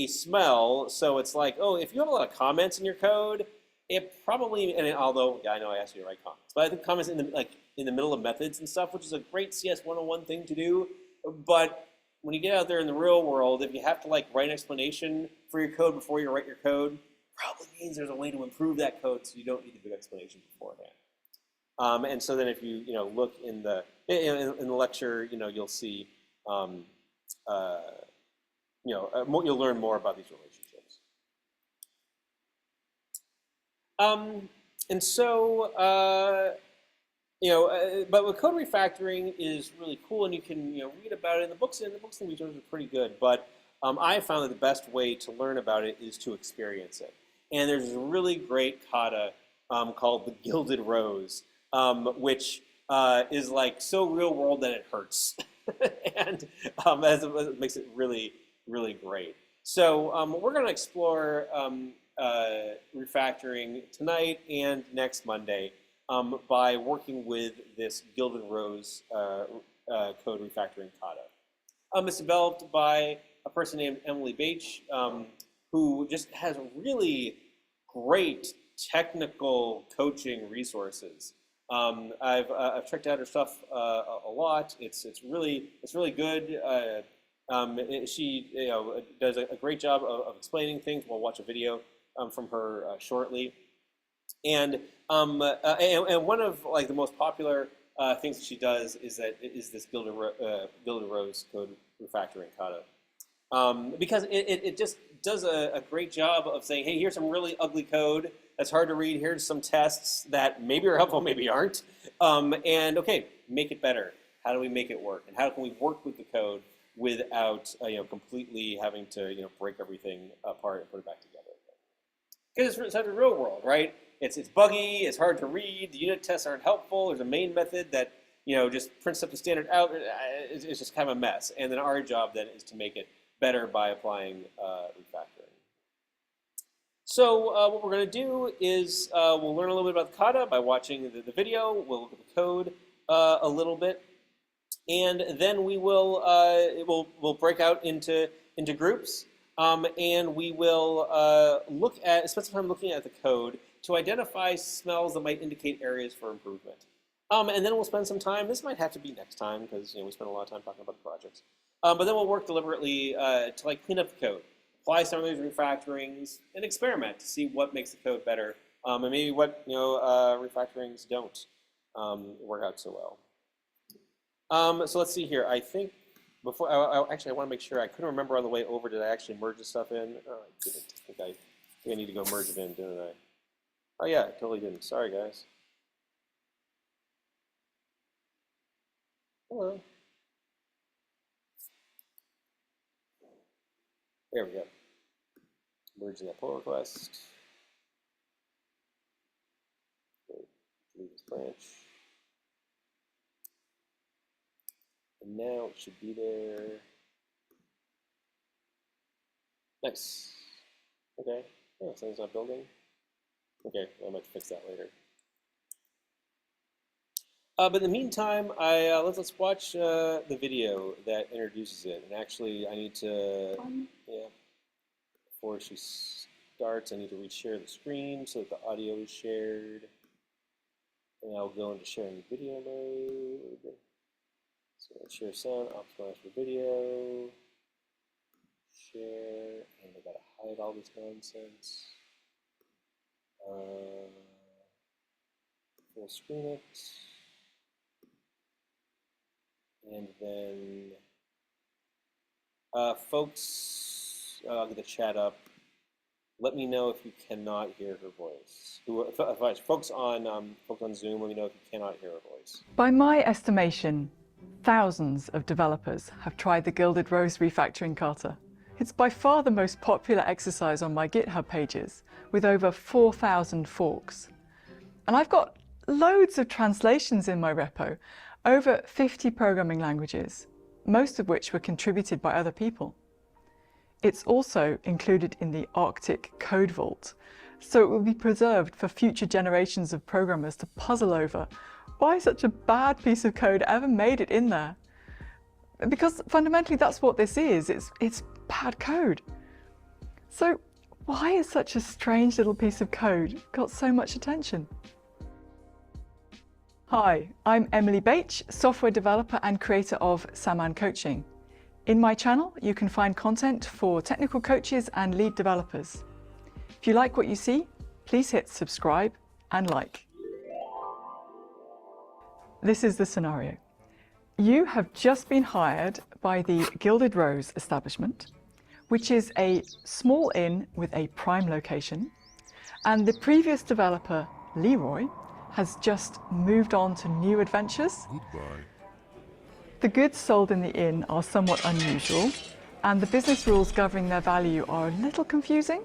smell. So it's like, oh, if you have a lot of comments in your code, it probably, and although I know I asked you to write comments, but I think comments in the middle of methods and stuff, which is a great CS 101 thing to do. But when you get out there in the real world, if you have to write an explanation for your code before you write your code, probably means there's a way to improve that code, so you don't need the big explanation beforehand. And so then if you look in the lecture, you'll see you'll learn more about these relationships. And so, but with code refactoring is really cool, and you can read about it in the books. And the books and resources are pretty good. But I found that the best way to learn about it is to experience it. And there's a really great kata called the Gilded Rose, which is so real world that it hurts, and it makes it really, really great. So we're going to explore refactoring tonight and next Monday by working with this Gilded Rose code refactoring kata. It's developed by a person named Emily Bache, who just has really great technical coaching resources. I've checked out her stuff a lot. It's really good. She does a great job of explaining things. We'll watch a video from her shortly. And one of the most popular things that she does is this Gilded Rose code refactoring kata, because it just does a great job of saying, hey, here's some really ugly code that's hard to read. Here's some tests that maybe are helpful, maybe aren't, and okay, make it better. How do we make it work, and how can we work with the code without completely having to break everything apart and put it back together? Because it's such a real world, right? It's buggy, it's hard to read, the unit tests aren't helpful, there's a main method that just prints up the standard out. It's just kind of a mess. And then our job then is to make it better by applying refactoring. So what we're going to do is we'll learn a little bit about the kata by watching the video. We'll look at the code a little bit, and then we will we'll break out into groups, and we will spend some time looking at the code to identify smells that might indicate areas for improvement. And then we'll spend some time, this might have to be next time because we spent a lot of time talking about the projects, but then we'll work deliberately to clean up the code, apply some of these refactorings, and experiment to see what makes the code better, and maybe what refactorings don't work out so well. So let's see here. I think before, actually I want to make sure, I couldn't remember on the way over, did I actually merge this stuff in? Oh, I didn't. I think I need to go merge it in, didn't I? Oh yeah, I totally didn't. Sorry, guys. Hello. There we go. Merging that pull request. Delete this branch. And now it should be there. Nice. Okay. Oh, something's not building. Okay, I might fix that later. But in the meantime, let's watch the video that introduces it. And actually, I need to, before she starts, I need to reshare the screen so that the audio is shared. And I'll go into sharing video mode. So share sound, optimize for video, share, and I gotta hide all this nonsense. Full screen it. And then, folks, I'll get the chat up. Let me know if you cannot hear her voice. Folks on Zoom, let me know if you cannot hear her voice. By my estimation, thousands of developers have tried the Gilded Rose Refactoring Kata. It's by far the most popular exercise on my GitHub pages, with over 4,000 forks. And I've got loads of translations in my repo, over 50 programming languages, most of which were contributed by other people. It's also included in the Arctic Code Vault, so it will be preserved for future generations of programmers to puzzle over why such a bad piece of code ever made it in there. Because fundamentally that's what this is, it's bad code. So why has such a strange little piece of code got so much attention? Hi, I'm Emily Bache, software developer and creator of Saman Coaching. In my channel, you can find content for technical coaches and lead developers. If you like what you see, please hit subscribe and like. This is the scenario. You have just been hired by the Gilded Rose establishment, which is a small inn with a prime location, and the previous developer, Leroy, has just moved on to new adventures. Goodbye. The goods sold in the inn are somewhat unusual, and the business rules governing their value are a little confusing.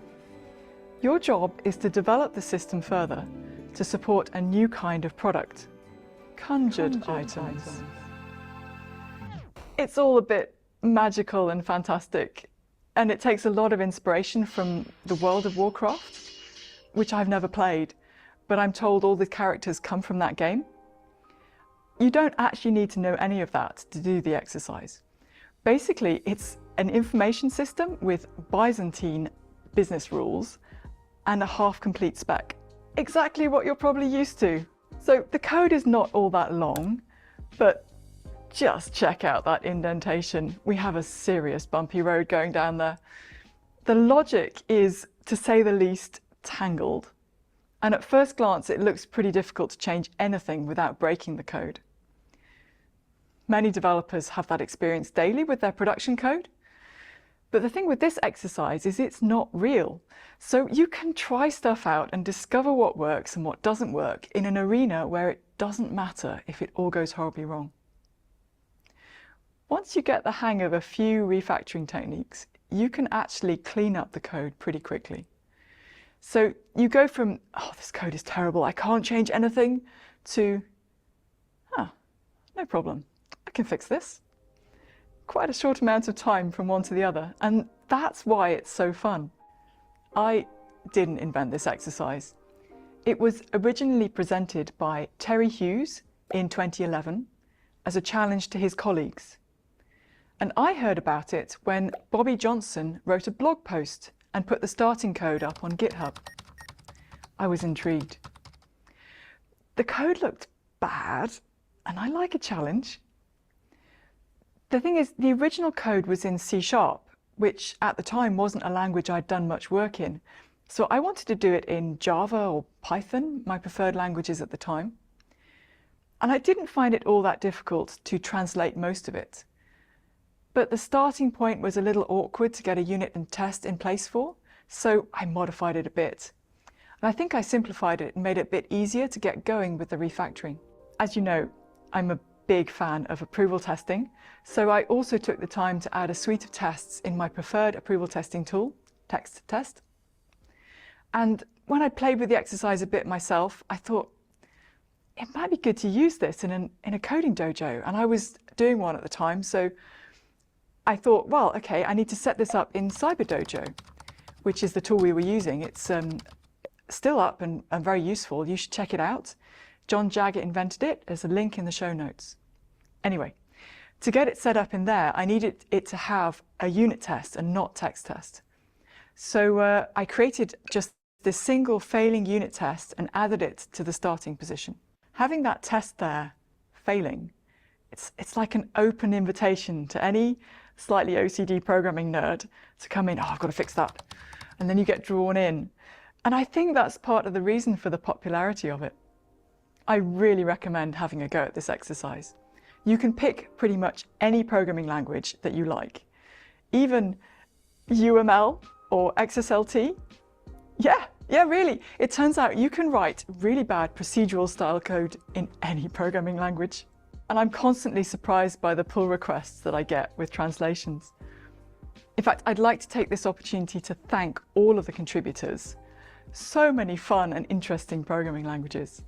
Your job is to develop the system further to support a new kind of product, conjured items. It's all a bit magical and fantastic, and it takes a lot of inspiration from the world of Warcraft, which I've never played, but I'm told all the characters come from that game. You don't actually need to know any of that to do the exercise. Basically, it's an information system with Byzantine business rules and a half-complete spec. Exactly what you're probably used to. So the code is not all that long, but just check out that indentation. We have a serious bumpy road going down there. The logic is, to say the least, tangled. And at first glance, it looks pretty difficult to change anything without breaking the code. Many developers have that experience daily with their production code. But the thing with this exercise is it's not real. So you can try stuff out and discover what works and what doesn't work in an arena where it doesn't matter if it all goes horribly wrong. Once you get the hang of a few refactoring techniques, you can actually clean up the code pretty quickly. So you go from, oh, this code is terrible, I can't change anything, to, no problem, I can fix this. Quite a short amount of time from one to the other, and that's why it's so fun. I didn't invent this exercise. It was originally presented by Terry Hughes in 2011 as a challenge to his colleagues. And I heard about it when Bobby Johnson wrote a blog post and put the starting code up on GitHub. I was intrigued. The code looked bad, and I like a challenge. The thing is, the original code was in C#, which at the time wasn't a language I'd done much work in. So I wanted to do it in Java or Python, my preferred languages at the time. And I didn't find it all that difficult to translate most of it. But the starting point was a little awkward to get a unit and test in place for, so I modified it a bit. And I think I simplified it and made it a bit easier to get going with the refactoring. As you know, I'm a big fan of approval testing, so I also took the time to add a suite of tests in my preferred approval testing tool, Text Test. And when I played with the exercise a bit myself, I thought it might be good to use this in a coding dojo, and I was doing one at the time, so I thought, well, okay, I need to set this up in CyberDojo, which is the tool we were using. It's still up and very useful. You should check it out. John Jaggett invented it. There's a link in the show notes. Anyway, to get it set up in there, I needed it to have a unit test and not text test. So I created just this single failing unit test and added it to the starting position. Having that test there, failing, it's like an open invitation to any slightly OCD programming nerd to come in, oh, I've got to fix that. And then you get drawn in. And I think that's part of the reason for the popularity of it. I really recommend having a go at this exercise. You can pick pretty much any programming language that you like, even UML or XSLT. Yeah, really. It turns out you can write really bad procedural style code in any programming language. And I'm constantly surprised by the pull requests that I get with translations. In fact, I'd like to take this opportunity to thank all of the contributors. So many fun and interesting programming languages.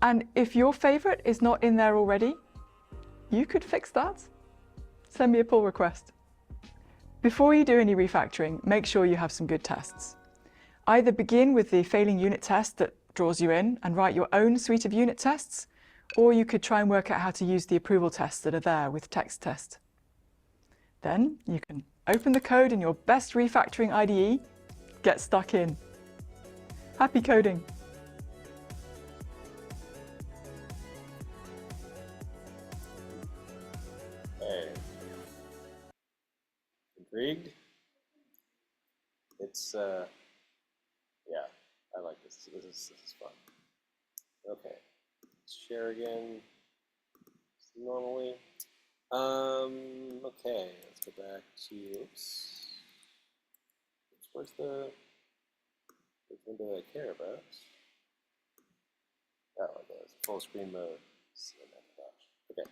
And if your favorite is not in there already, you could fix that. Send me a pull request. Before you do any refactoring, make sure you have some good tests. Either begin with the failing unit test that draws you in and write your own suite of unit tests, or you could try and work out how to use the approval tests that are there with text test. Then you can open the code in your best refactoring IDE, get stuck in. Happy coding! Hey. Intrigued? It's, yeah, I like this. This is fun. Okay. Share again. Normally. Okay, let's go back to, oops. Where's the window I care about? Oh, it does. Full screen mode. Okay.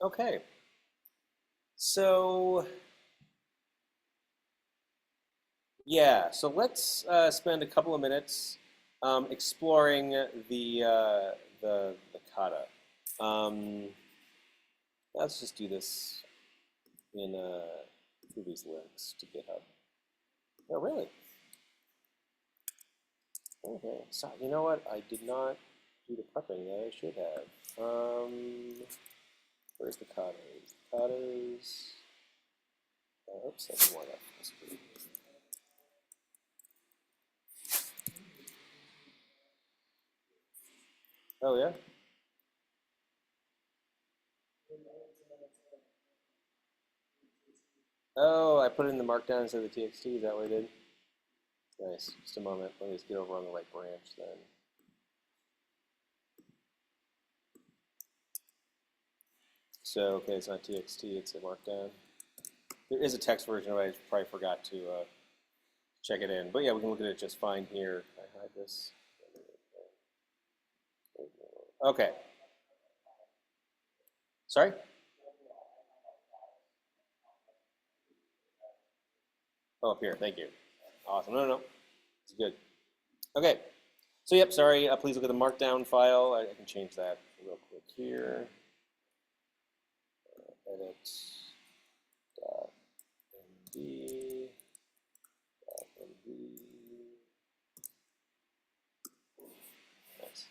Okay. So, yeah, so let's spend a couple of minutes exploring the kata. Let's just do this in through these links to GitHub. Oh, really? Okay. So you know what? I did not do the prepping that I should have. Where's the katas? Katas. Oops, I didn't want that. Oh yeah. Oh, I put it in the markdown instead of the TXT. Is that what I did? Nice. Just a moment. Let me just get over on the right branch then. So, okay, it's not TXT, it's a markdown. There is a text version of it. I probably forgot to check it in. But yeah, we can look at it just fine here. Can I hide this? Okay. Sorry? Oh, up here. Thank you. Awesome. No. It's good. Okay. So, yep, sorry. Please look at the markdown file. I can change that real quick here. Edit. .md. .md. Nice.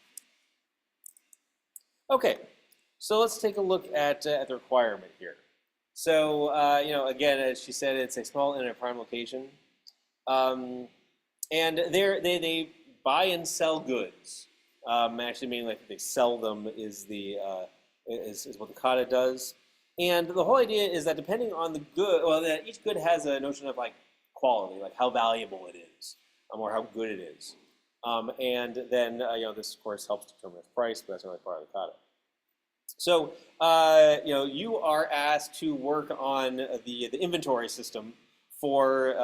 Okay. So let's take a look at the requirement here. So, again, as she said, it's a small and a prime location. And they buy and sell goods. Actually, meaning like they sell them is what the kata does. And the whole idea is that depending on the good, well, that each good has a notion of like quality, like how valuable it is, or how good it is. And then this of course helps determine its price, but that's only part of the kata. So, you are asked to work on the inventory system for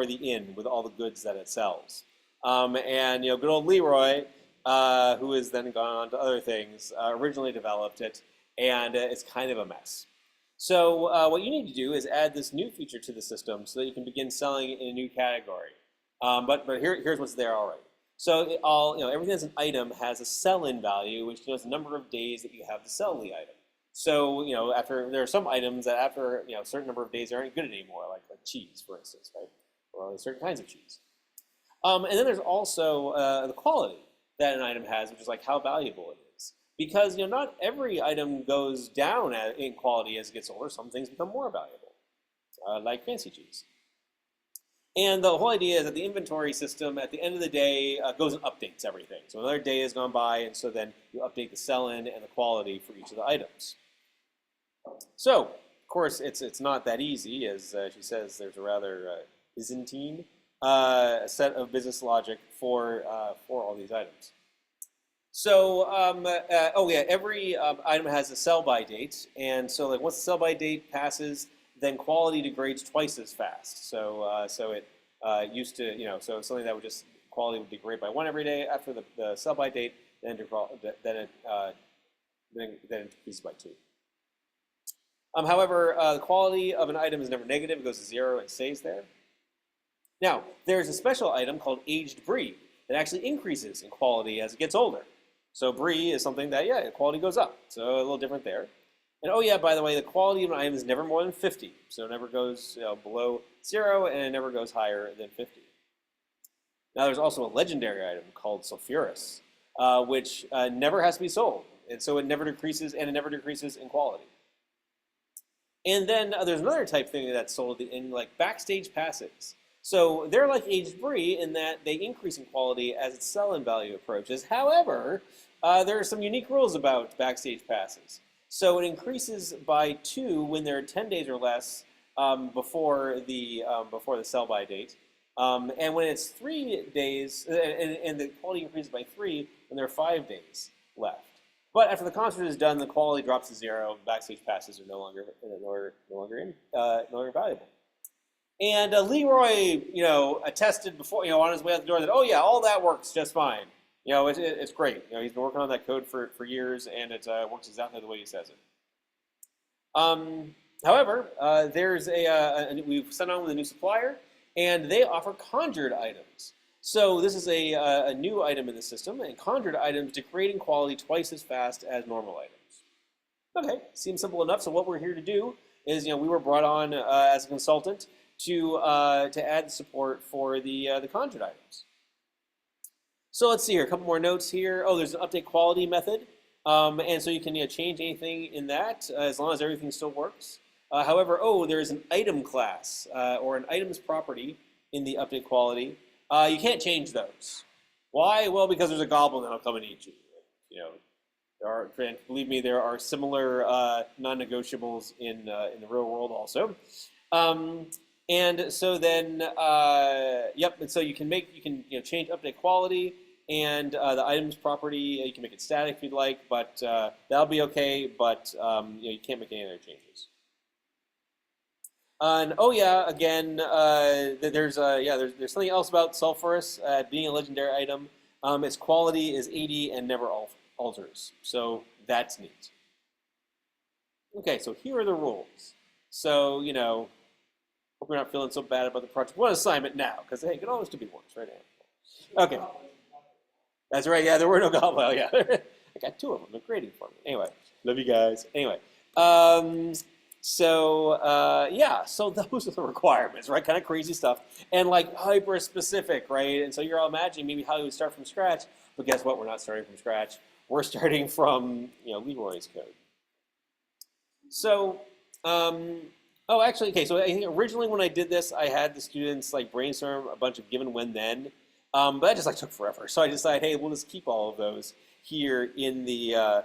the inn with all the goods that it sells. And good old Leroy who has then gone on to other things, originally developed it, and it's kind of a mess. So what you need to do is add this new feature to the system so that you can begin selling in a new category. But here's what's there already. So everything that's an item has a sell-in value, which denotes the number of days that you have to sell the item. So there are some items that after a certain number of days they aren't good anymore, like cheese, for instance, right? Or certain kinds of cheese. And then there's also the quality that an item has, which is like how valuable it is. Because not every item goes down in quality as it gets older. Some things become more valuable, like fancy cheese. And the whole idea is that the inventory system, at the end of the day, goes and updates everything. So another day has gone by, and so then you update the sell-in and the quality for each of the items. So, of course, it's not that easy. As she says, there's a rather Byzantine set of business logic for all these items. So, every item has a sell-by date, and so like once the sell-by date passes, then quality degrades twice as fast. So it used to, so something that would just quality would degrade by 1 every day after the sell-by date, then it decreases by 2. However, the quality of an item is never negative; it goes to 0 and stays there. Now, there's a special item called aged brie that actually increases in quality as it gets older. So brie is something that, the quality goes up. So a little different there. And by the way, the quality of an item is never more than 50. So it never goes below 0, and it never goes higher than 50. Now there's also a legendary item called sulfurous, which never has to be sold. And so it never decreases, and it never decreases in quality. And then there's another type thing that's sold in like backstage passes. So they're like aged brie in that they increase in quality as its sell-in value approaches. However, there are some unique rules about backstage passes. So it increases by 2 when there are 10 days or less before the sell-by date, and when it's 3 days, and the quality increases by 3 when there are 5 days left. But after the concert is done, the quality drops to 0. Backstage passes are no longer valuable. And Leroy, attested before, on his way out the door that, all that works just fine. It's great. He's been working on that code for years, and it works exactly the way he says it. However, there's we've sent on with a new supplier, and they offer conjured items. So this is a new item in the system, and conjured items degrade in quality twice as fast as normal items. Okay, seems simple enough. So what we're here to do is, we were brought on as a consultant to add support for the conjured items. So let's see here, a couple more notes here. Oh, there's an update quality method, and so you can change anything in that as long as everything still works. However, there's an item class or an item's property in the update quality. You can't change those. Why? Well, because there's a goblin that'll come and eat you. Believe me, there are similar non-negotiables in the real world also. And so then, and so you can change update quality and the items property. You can make it static if you'd like, but that'll be okay. But you can't make any other changes. And again, there's something else about sulfurous being a legendary item. Its quality is 80 and never alters, so that's neat. Okay, so here are the rules. So hope you're not feeling so bad about the project. One assignment now, because hey, it can always be worse, right? Okay, that's right. Yeah, there were no goblins. Yeah, I got 2 of them. They're grading for me. Anyway, love you guys. Anyway. So those are the requirements, right? Kind of crazy stuff, and like hyper specific, right? And so you're all imagining maybe how you would start from scratch, but guess what? We're not starting from scratch. We're starting from Leroy's code. So, actually, okay. So I think originally when I did this, I had the students like brainstorm a bunch of given, when, then, but that just took forever. So I decided, hey, we'll just keep all of those here in the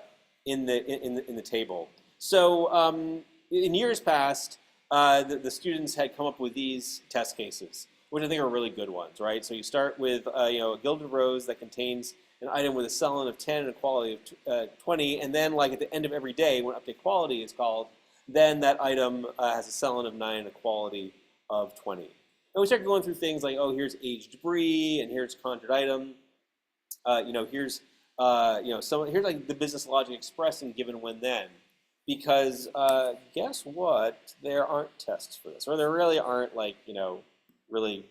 table. So. In years past, the students had come up with these test cases, which I think are really good ones, right? So you start with a Gilded Rose that contains an item with a sell-in of 10 and a quality of 20, and then like at the end of every day, when update quality is called, then that item has a sell-in of 9 and a quality of 20. And we start going through things like, here's aged brie, and here's conjured item. here's here's like the business logic expressed in given when then, because guess what? There aren't tests for this, or there really aren't like really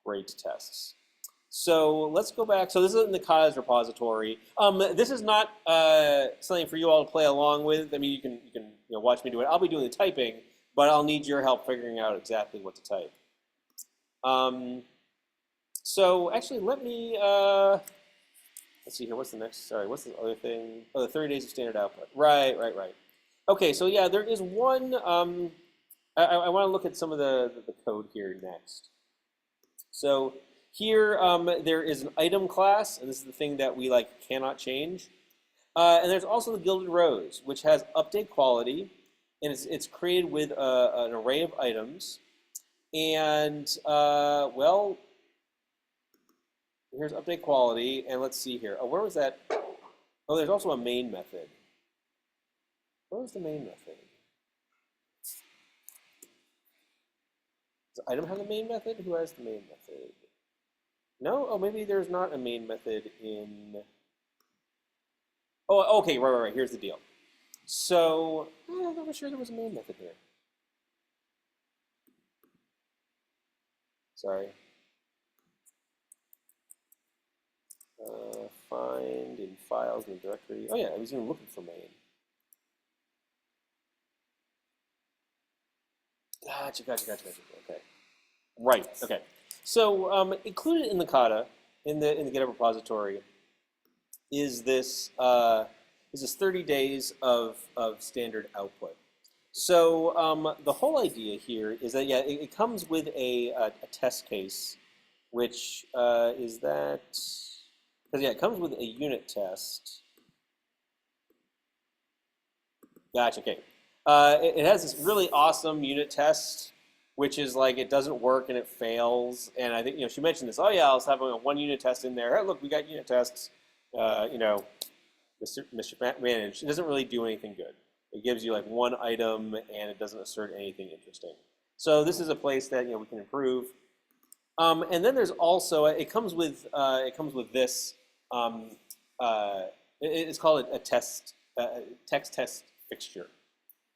great tests. So let's go back. So this is in the Kata's repository. This is not something for you all to play along with. I mean, you can watch me do it. I'll be doing the typing, but I'll need your help figuring out exactly what to type. So actually, let me let's see here. What's the next? Sorry, what's the other thing? Oh, the 30 days of standard output. Right. Okay, so yeah, there is one. I want to look at some of the code here next. So here, there is an item class, and this is the thing that we cannot change. And there's also the Gilded Rose, which has update quality, and it's created with an array of items. And well, here's update quality, and let's see here. Oh, where was that? Oh, there's also a main method. Where was the main method? Does the item have the main method? Who has the main method? No? Oh, maybe there's not a main method in... Oh, okay, right. Here's the deal. So, I'm not sure there was a main method here. Sorry. Find in files in the directory. Oh yeah, I was even looking for main. Gotcha. Okay. Right. Okay. So included in the Kata, in the GitHub repository, is this 30 days of standard output. So the whole idea here is that it comes with a test case, which is that because it comes with a unit test. Gotcha. Okay. It has this really awesome unit test, which is it doesn't work and it fails. And I think she mentioned this. Oh yeah, I'll have one unit test in there. Hey, look, we got unit tests. Mischief managed. It doesn't really do anything good. It gives you one item and it doesn't assert anything interesting. So this is a place that we can improve. And then there's also it comes with this. It's called a text test fixture.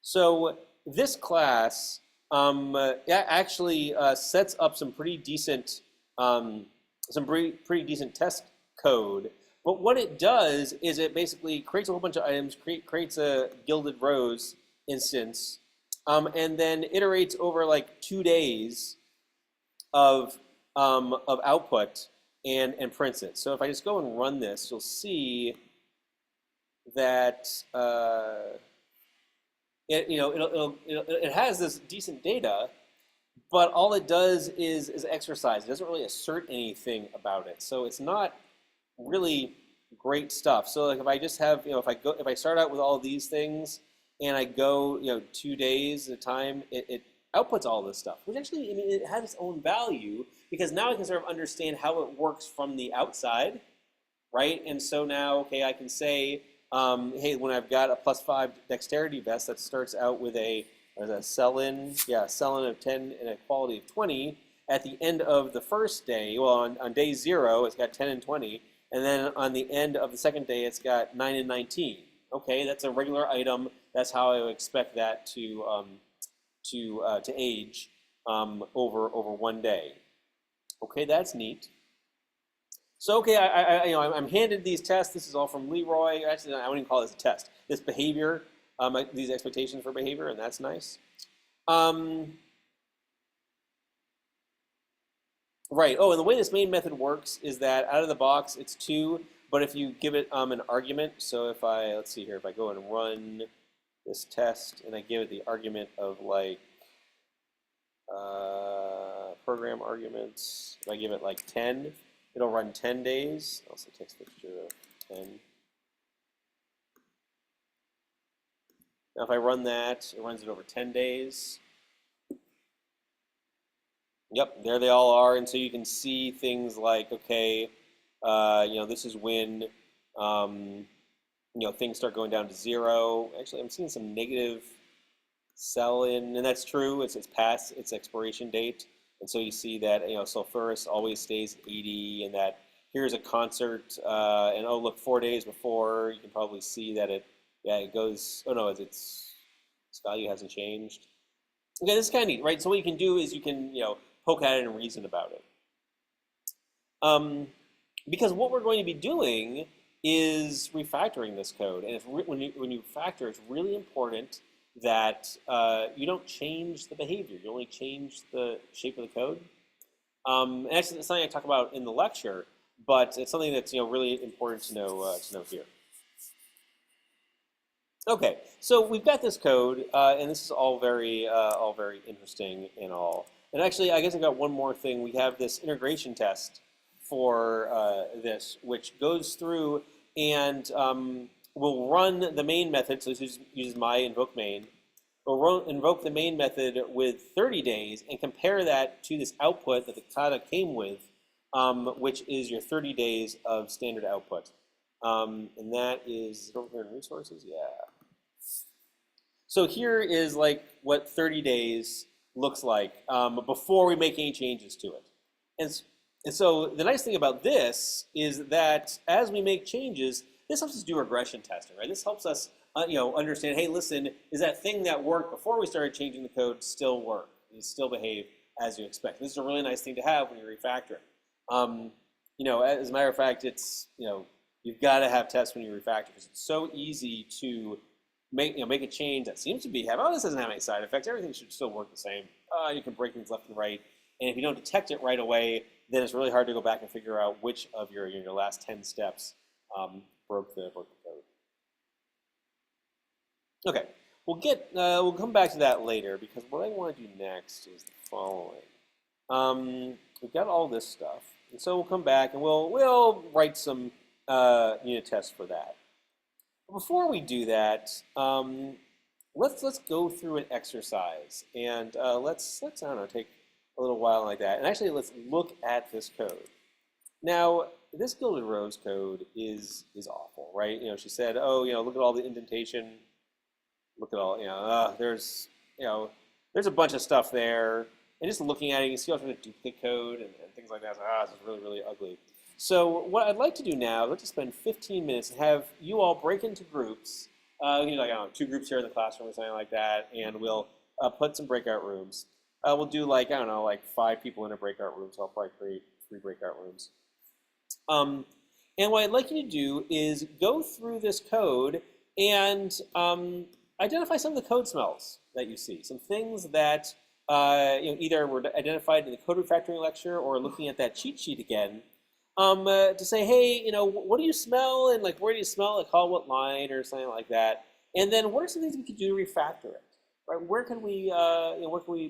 So this class actually sets up some pretty decent pretty decent test code. But what it does is it basically creates a whole bunch of items, creates a Gilded Rose instance, and then iterates over 2 days of output and prints it. So if I just go and run this, you'll see that it has this decent data, but all it does is exercise. It doesn't really assert anything about it. So it's not really great stuff. So if I just have if I start out with all these things and I go 2 days at a time, it outputs all this stuff, which actually it has its own value because now I can sort of understand how it works from the outside, right? And so now I can say hey, when I've got a +5 dexterity vest that starts out with a sell-in of 10 and a quality of 20, at the end of the first day, well, on day 0, it's got 10 and 20, and then on the end of the second day, it's got 9 and 19. Okay, that's a regular item. That's how I would expect that to age over 1 day. Okay, that's neat. So I'm handed these tests. This is all from Leroy. Actually, I wouldn't even call this a test. This behavior, these expectations for behavior, and that's nice. Right. Oh, and the way this main method works is that out of the box it's 2, but if you give it an argument, so if let's see here, if I go and run this test and I give it the argument of program arguments, if I give it 10, it'll run 10 days. Also text fixture of 10. Now if I run that, it runs it over 10 days. Yep, there they all are, and so you can see things okay, this is when things start going down to 0. Actually, I'm seeing some negative sell-in, and that's true. It's past its expiration date, and so you see that sulfurous always stays 80, and that here's a concert, and oh look, 4 days before, you can probably see that it goes. Oh no, its value hasn't changed. Okay, this is kind of neat, right? So what you can do is you can poke at it and reason about it. Because what we're going to be doing is refactoring this code, and when you factor, it's really important that you don't change the behavior. You only change the shape of the code. And actually, it's something I talk about in the lecture, but it's something that's really important to know here. Okay, so we've got this code, and this is all very interesting and all. And actually, I guess I got one more thing. We have this integration test for this, which goes through and will run the main method. So this uses my invoke main. We'll invoke the main method with 30 days and compare that to this output that the kata came with, which is your 30 days of standard output. And that is over here in resources, yeah. So here is like what 30 days looks like before we make any changes to it. And so the nice thing about this is that as we make changes, this helps us do regression testing, right? This helps us understand, hey, listen, is that thing that worked before we started changing the code still work? Does it still behave as you expect? This is a really nice thing to have when you're refactoring. As a matter of fact, it's you've got to have tests when you refactor because it's so easy to make a change that seems to this doesn't have any side effects. Everything should still work the same. You can break things left and right, and if you don't detect it right away, then it's really hard to go back and figure out which of your last 10 steps broke the code. Okay, we'll come back to that later because what I want to do next is the following. We've got all this stuff, and so we'll come back and we'll write some unit tests for that. But before we do that, let's go through an exercise, and let's I don't know, take a little while like that, and actually let's look at this code. Now, this Gilded Rose code is awful, right? She said, oh, look at all the indentation. Look at all, there's a bunch of stuff there. And just looking at it, you can see all sorts of duplicate code and things like that. So, this is really, really ugly. So what I'd like to do now, I'd like to spend 15 minutes and have you all break into groups. Like, 2 groups here in the classroom or something like that. And we'll put some breakout rooms. We'll do like 5 people in a breakout room. So I'll probably create 3 breakout rooms. And what I'd like you to do is go through this code and identify some of the code smells that you see. Some things that either were identified in the code refactoring lecture or looking at that cheat sheet again to say, hey, what do you smell, and like where do you smell it? Call what line or something like that. And then what are some things we could do to refactor it? Right? Where can we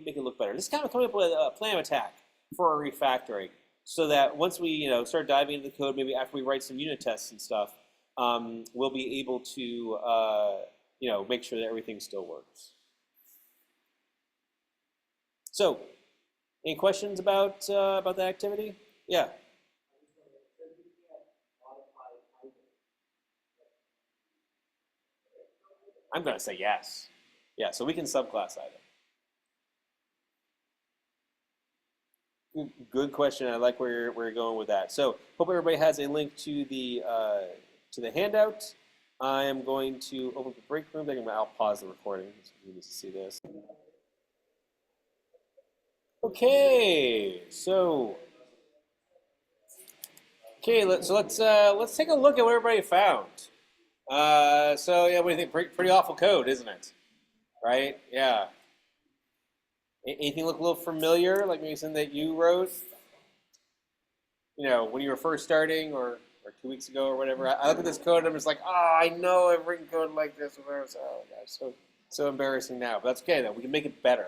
make it look better? Just kind of coming up with a plan of attack for our refactoring, so that once we start diving into the code, maybe after we write some unit tests and stuff, we'll be able to make sure that everything still works. So, any questions about the activity? Yeah. I'm going to say yes. Yeah, so we can subclass item. Good question. I like where you're going with that. So, hope everybody has a link to the handout. I am going to open the break room. I'll pause the recording so you need to see this. Okay, so let's take a look at what everybody found. So yeah, what do you think? Pretty awful code, isn't it? Right? Yeah. Anything look a little familiar, like maybe something that you wrote? When you were first starting, or 2 weeks ago, or whatever. I look at this code and I'm just like, oh, I know I've written code like this. Oh gosh, so embarrassing now. But that's okay though. We can make it better.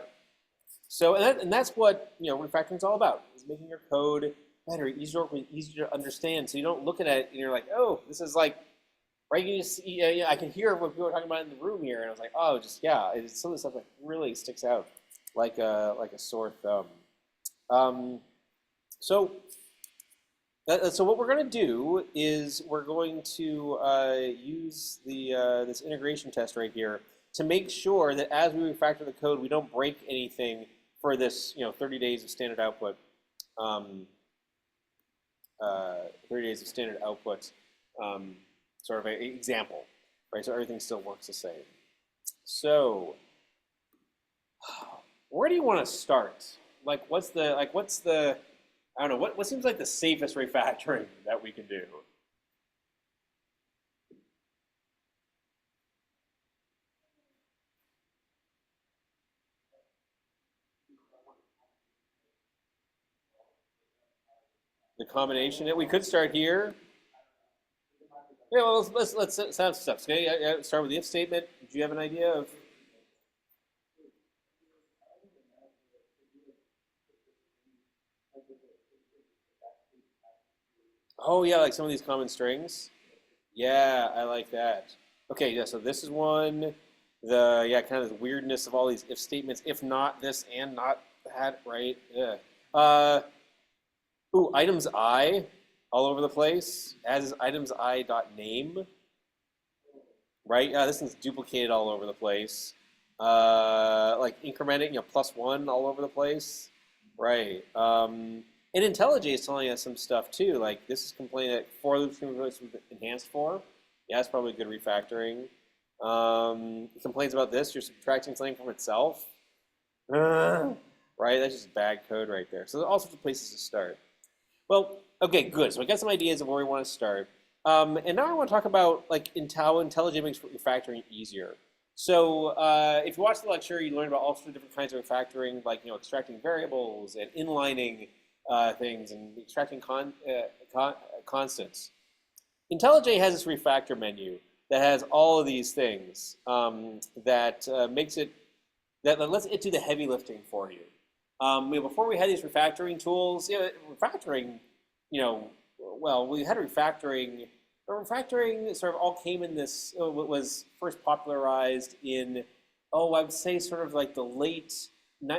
So and that's what refactoring is all about: is making your code better, easier to understand. So you don't look at it and you're like, oh, this is like. Right, I can hear what people are talking about in the room here, and I was like, oh, it's some of the stuff that really sticks out like a sore thumb. So what we're going to do is we're going to use this integration test right here to make sure that as we refactor the code, we don't break anything for this 30 days of standard output 30 days of standard output, sort of an example, right? So everything still works the same. So where do you want to start? Like, what's the, I don't know, what seems like the safest refactoring that we can do? The combination that we could start here. Yeah, well, let's set up steps. Okay, start with the if statement. Do you have an idea of? Oh yeah, like some of these common strings. Yeah, I like that. Okay, yeah. So this is one. The yeah, kind of the weirdness of all these if statements. If not this and not that, right? Yeah. Uh, ooh, items I all over the place. As is items I dot name. Right? Yeah, this one's duplicated all over the place. Like incrementing, +1 all over the place. Right. And IntelliJ is telling us some stuff too. Like this is complaining that for loops can be replaced with enhanced for. Yeah, that's probably good refactoring. It complains about this. You're subtracting something from itself. Right? That's just bad code right there. So there are all sorts of places to start. Well, okay, good. So I got some ideas of where we want to start. And now I want to talk about like how IntelliJ makes refactoring easier. So if you watch the lecture, you learn about all sorts of different kinds of refactoring, like extracting variables and inlining things and extracting constants. IntelliJ has this refactor menu that has all of these things that makes it that lets it do the heavy lifting for you. Before we had these refactoring tools, refactoring, well, we had refactoring. Refactoring sort of all came in this. What was first popularized in, I would say sort of like the late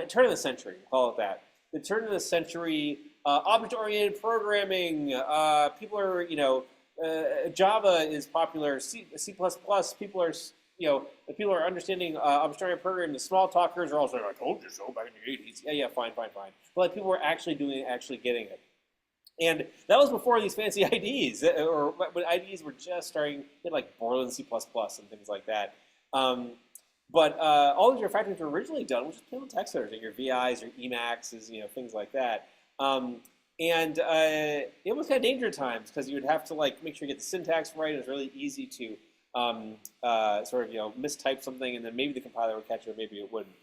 turn of the century. Call it that. The turn of the century, object-oriented programming. People are, Java is popular. C++. People are, people are understanding object-oriented programming. The small talkers are also like, I told you so back in the 80s. Yeah, fine. But like, people were actually doing it, actually getting it. And that was before these fancy IDEs, or when IDEs were just starting, like Borland C++ and things like that. But all of your refactorings were originally done with just plain text editors, your VIs, your Emacs, things like that. It was kind of dangerous at times because you would have to like make sure you get the syntax right. It was really easy to mistype something, and then maybe the compiler would catch it, or maybe it wouldn't.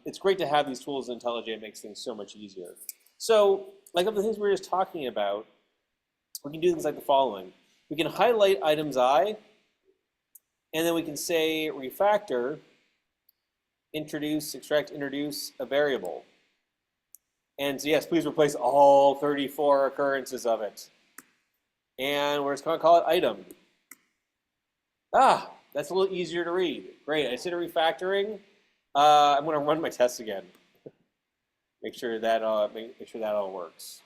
It's great to have these tools in IntelliJ. It makes things so much easier. So, like of the things we were just talking about, we can do things like the following. We can highlight items I, and then we can say refactor, extract, introduce a variable. And so yes, please replace all 34 occurrences of it. And we're just going to call it item. That's a little easier to read. Great, I did a refactoring. I'm going to run my tests again. Make sure that all works.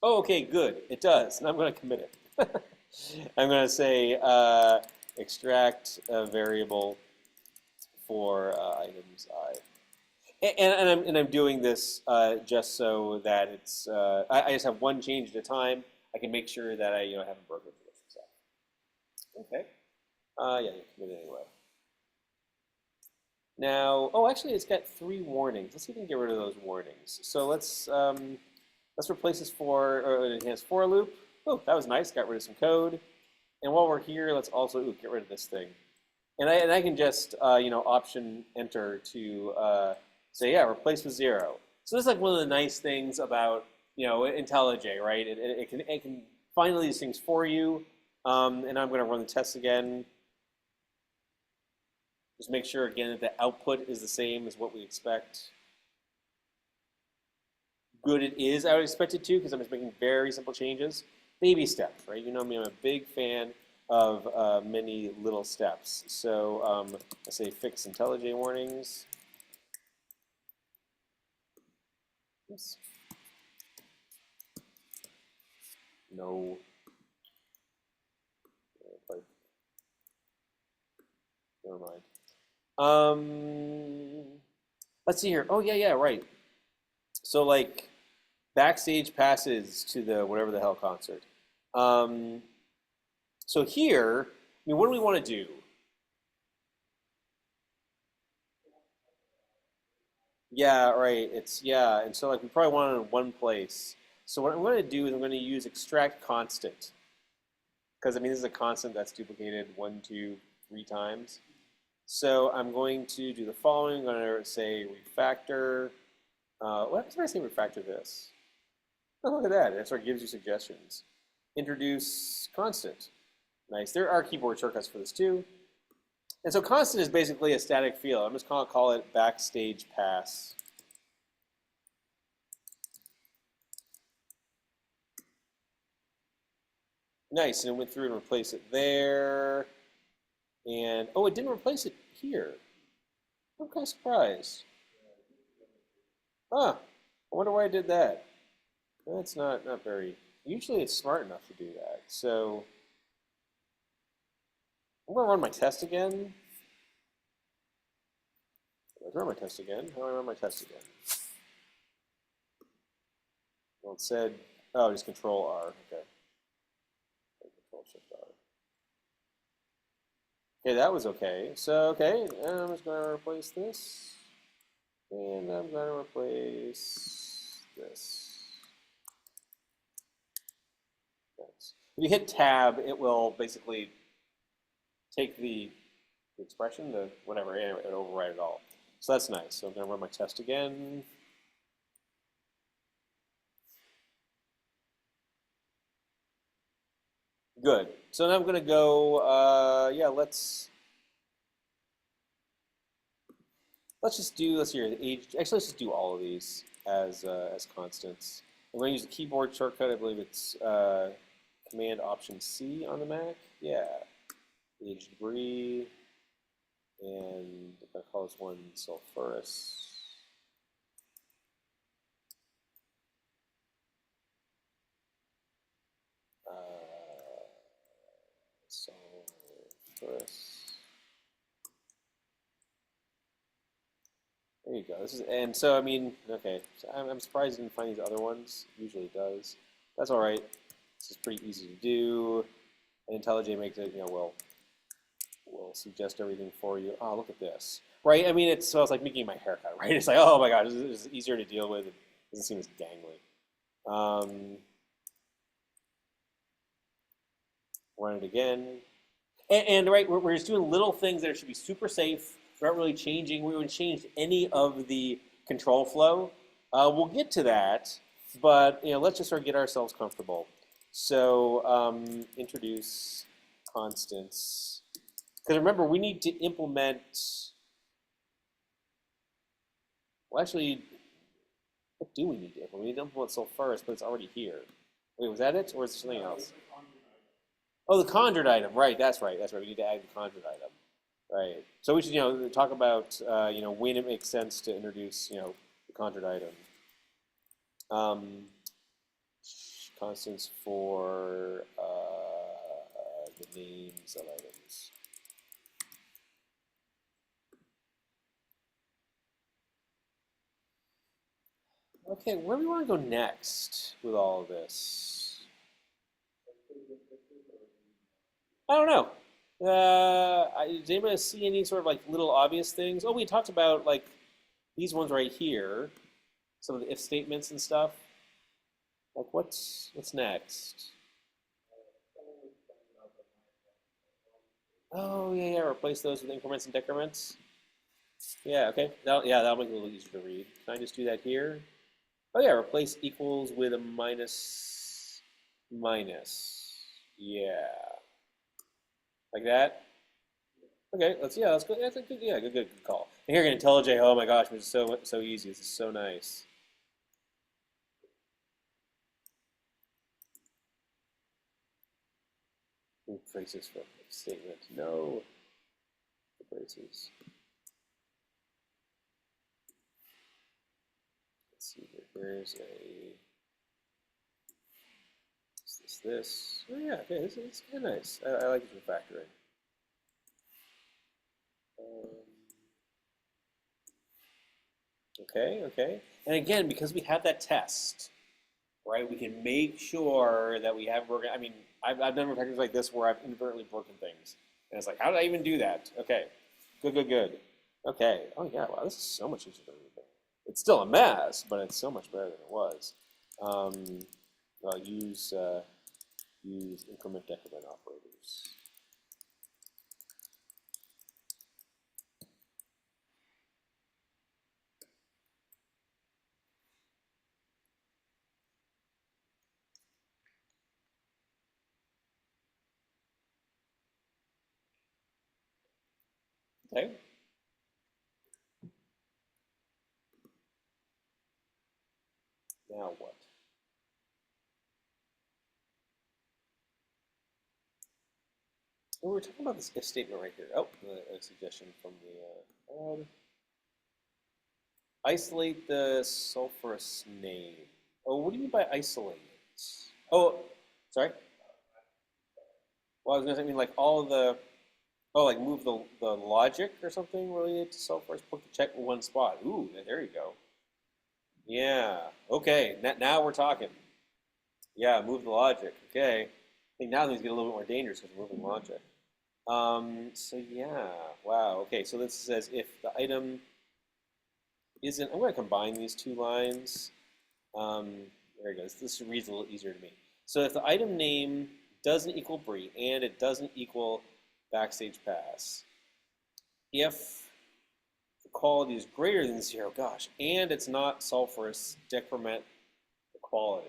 Oh, okay, good. It does. And I'm going to commit it. I'm going to say extract a variable for items I. And I'm doing this just so that it's I just have one change at a time. I can make sure that I haven't broken this. So. Okay. Yeah, you commit it anyway. Now, actually, it's got 3 warnings. Let's see if we can get rid of those warnings. So let's replace this for an enhanced for loop. Oh, that was nice. Got rid of some code. And while we're here, let's also get rid of this thing. And I can just option enter to say replace with 0. So this is like one of the nice things about IntelliJ, right? It can find all these things for you. And I'm going to run the tests again. Just make sure, again, that the output is the same as what we expect. Good it is. I would expect it to because I'm just making very simple changes. Baby steps, right? You know me, I'm a big fan of many little steps. So let's say fix IntelliJ warnings. Oops. No. Never mind. Let's see here. Oh, yeah, right. So like backstage passes to the whatever the hell concert. Um, so here, I mean, what do we want to do? Yeah, right. It's yeah, and so like we probably want it in one place. So what I'm going to do is I'm going to use extract constant because I mean this is a constant that's duplicated one, two, three times. So I'm going to do the following. I'm going to say refactor. What did I say refactor this? Oh, look at that. It sort of gives you suggestions. Introduce constant. Nice. There are keyboard shortcuts for this too. And so constant is basically a static field. I'm just going to call it backstage pass. Nice. And it went through and replaced it there. And oh, it didn't replace it here. I'm kind of surprised. Huh. I wonder why I did that. That's not very. Usually it's smart enough to do that. So I'm going to run my test again. Let's run my test again. How do I run my test again? Well, it said, oh, just Control R. Okay. Control Shift R. Okay, that was okay. So, okay, I'm just going to replace this. And I'm going to replace this. Thanks. If you hit Tab, it will basically take the expression, the whatever, anyway, and override it all. So that's nice. So I'm going to run my test again. Good. So now I'm going to go, yeah, let's just do, let's see here, the age, actually let's just do all of these as constants. I'm going to use the keyboard shortcut. I believe it's Command Option C on the Mac. Yeah. Age degree. And if I call this one sulfurous. Sulfurous. There you go. This is, and so I mean, okay. So I'm surprised I didn't find these other ones. Usually it does. That's all right. This is pretty easy to do. And IntelliJ makes it, you know, will suggest everything for you. Oh, look at this. Right? I mean, so it's like making my haircut, right? It's like, oh my god, this is easier to deal with. It doesn't seem as gangly. Run it again. And right, we're just doing little things that should be super safe. We're not really changing. We haven't changed any of the control flow. We'll get to that, but you know, let's just sort of get ourselves comfortable. So introduce constants. Because remember, we need to implement. Well, actually, what do we need to implement? We need to implement sulfurous, but it's already here. Wait, was that it, or is there something else? Oh, the conjured item. Right, that's right. That's right. We need to add the conjured item. Right. So we should, you know, talk about, you know, when it makes sense to introduce, you know, the conjured item. Constants for the names of items. Okay, where do we want to go next with all of this? I don't know. Does anybody see any sort of like little obvious things? Oh, we talked about like these ones right here, some of the if statements and stuff. Like what's next? Oh yeah, yeah. Replace those with increments and decrements. Yeah, okay. That'll make it a little easier to read. Can I just do that here? Oh yeah, replace equals with a minus minus. Yeah. Like that? Okay, let's go. That's a good, yeah, good call. And here again, IntelliJ, oh my gosh, this is so easy. This is so nice. Ooh, braces for statement. No. The braces. Let's see here. Here's a this. Oh yeah, okay, this is kind of nice. I like this refactoring. Okay, okay. And again, because we have that test, right, we can make sure that we have broken. I mean, I've done refactors like this where I've inadvertently broken things. And it's like, how did I even do that? Okay, good, good, good. Okay, oh yeah, wow, this is so much easier than anything. It's still a mess, but it's so much better than it was. I'll use increment decrement operators. Okay. Now what? We were talking about this if statement right here. Oh, a suggestion from the isolate the sulfurous name. Oh, what do you mean by isolate it? Oh, sorry. Well, I was gonna say, I mean like all of the like move the logic or something related to sulfurous. Put the check in one spot. Ooh, there you go. Yeah. Okay. Now we're talking. Yeah. Move the logic. Okay. I think now things get a little bit more dangerous because we're moving logic. So yeah, wow, okay, so this says if the item isn't, I'm going to combine these two lines. There it goes, this reads a little easier to me. So if the item name doesn't equal Brie and it doesn't equal backstage pass, if the quality is greater than 0, gosh, and it's not sulfurous, decrement the quality.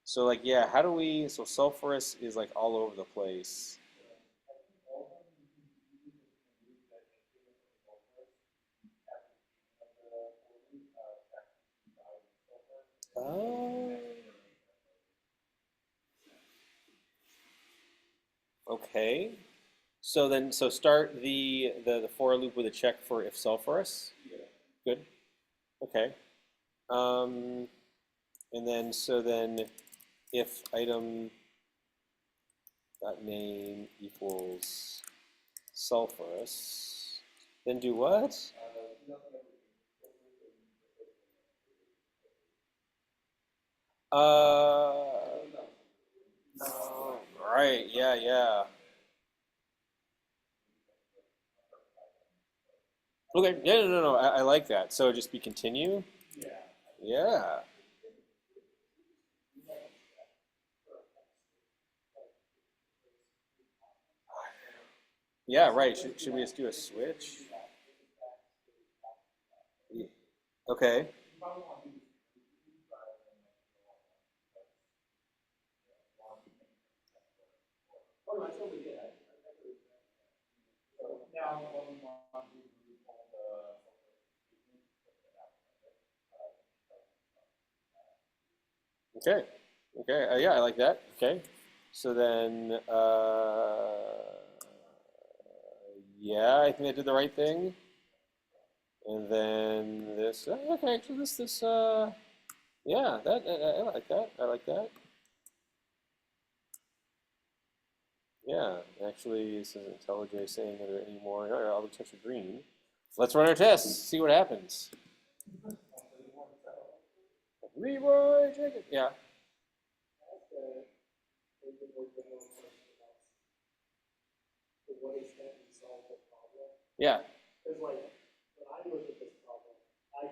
So like, yeah, how do we, so sulfurous is like all over the place. Oh. Okay. So then, so start the for loop with a check for if sulfurous. Yeah. Good. Okay. Um, and then so then if item dot name equals sulfurous, then do what? Oh, right. Yeah. Yeah. Okay. Yeah. No. No. No. I like that. So just be continue. Yeah. Yeah. Yeah. Right. Should we just do a switch? Yeah. Okay. Oh, I totally get it. So now, what we want to do is recall the Okay. Okay. Yeah, I like that. Okay. So then, yeah, I think I did the right thing. And then this. Okay. Actually, yeah, that I like that. I like that. Yeah. Actually, this isn't IntelliJ saying it anymore. All right, all the tests are green. Let's run our tests. See what happens. Leroy Jenkins. Yeah. To what extent we solve the problem. Yeah. Because like when I look at this problem, I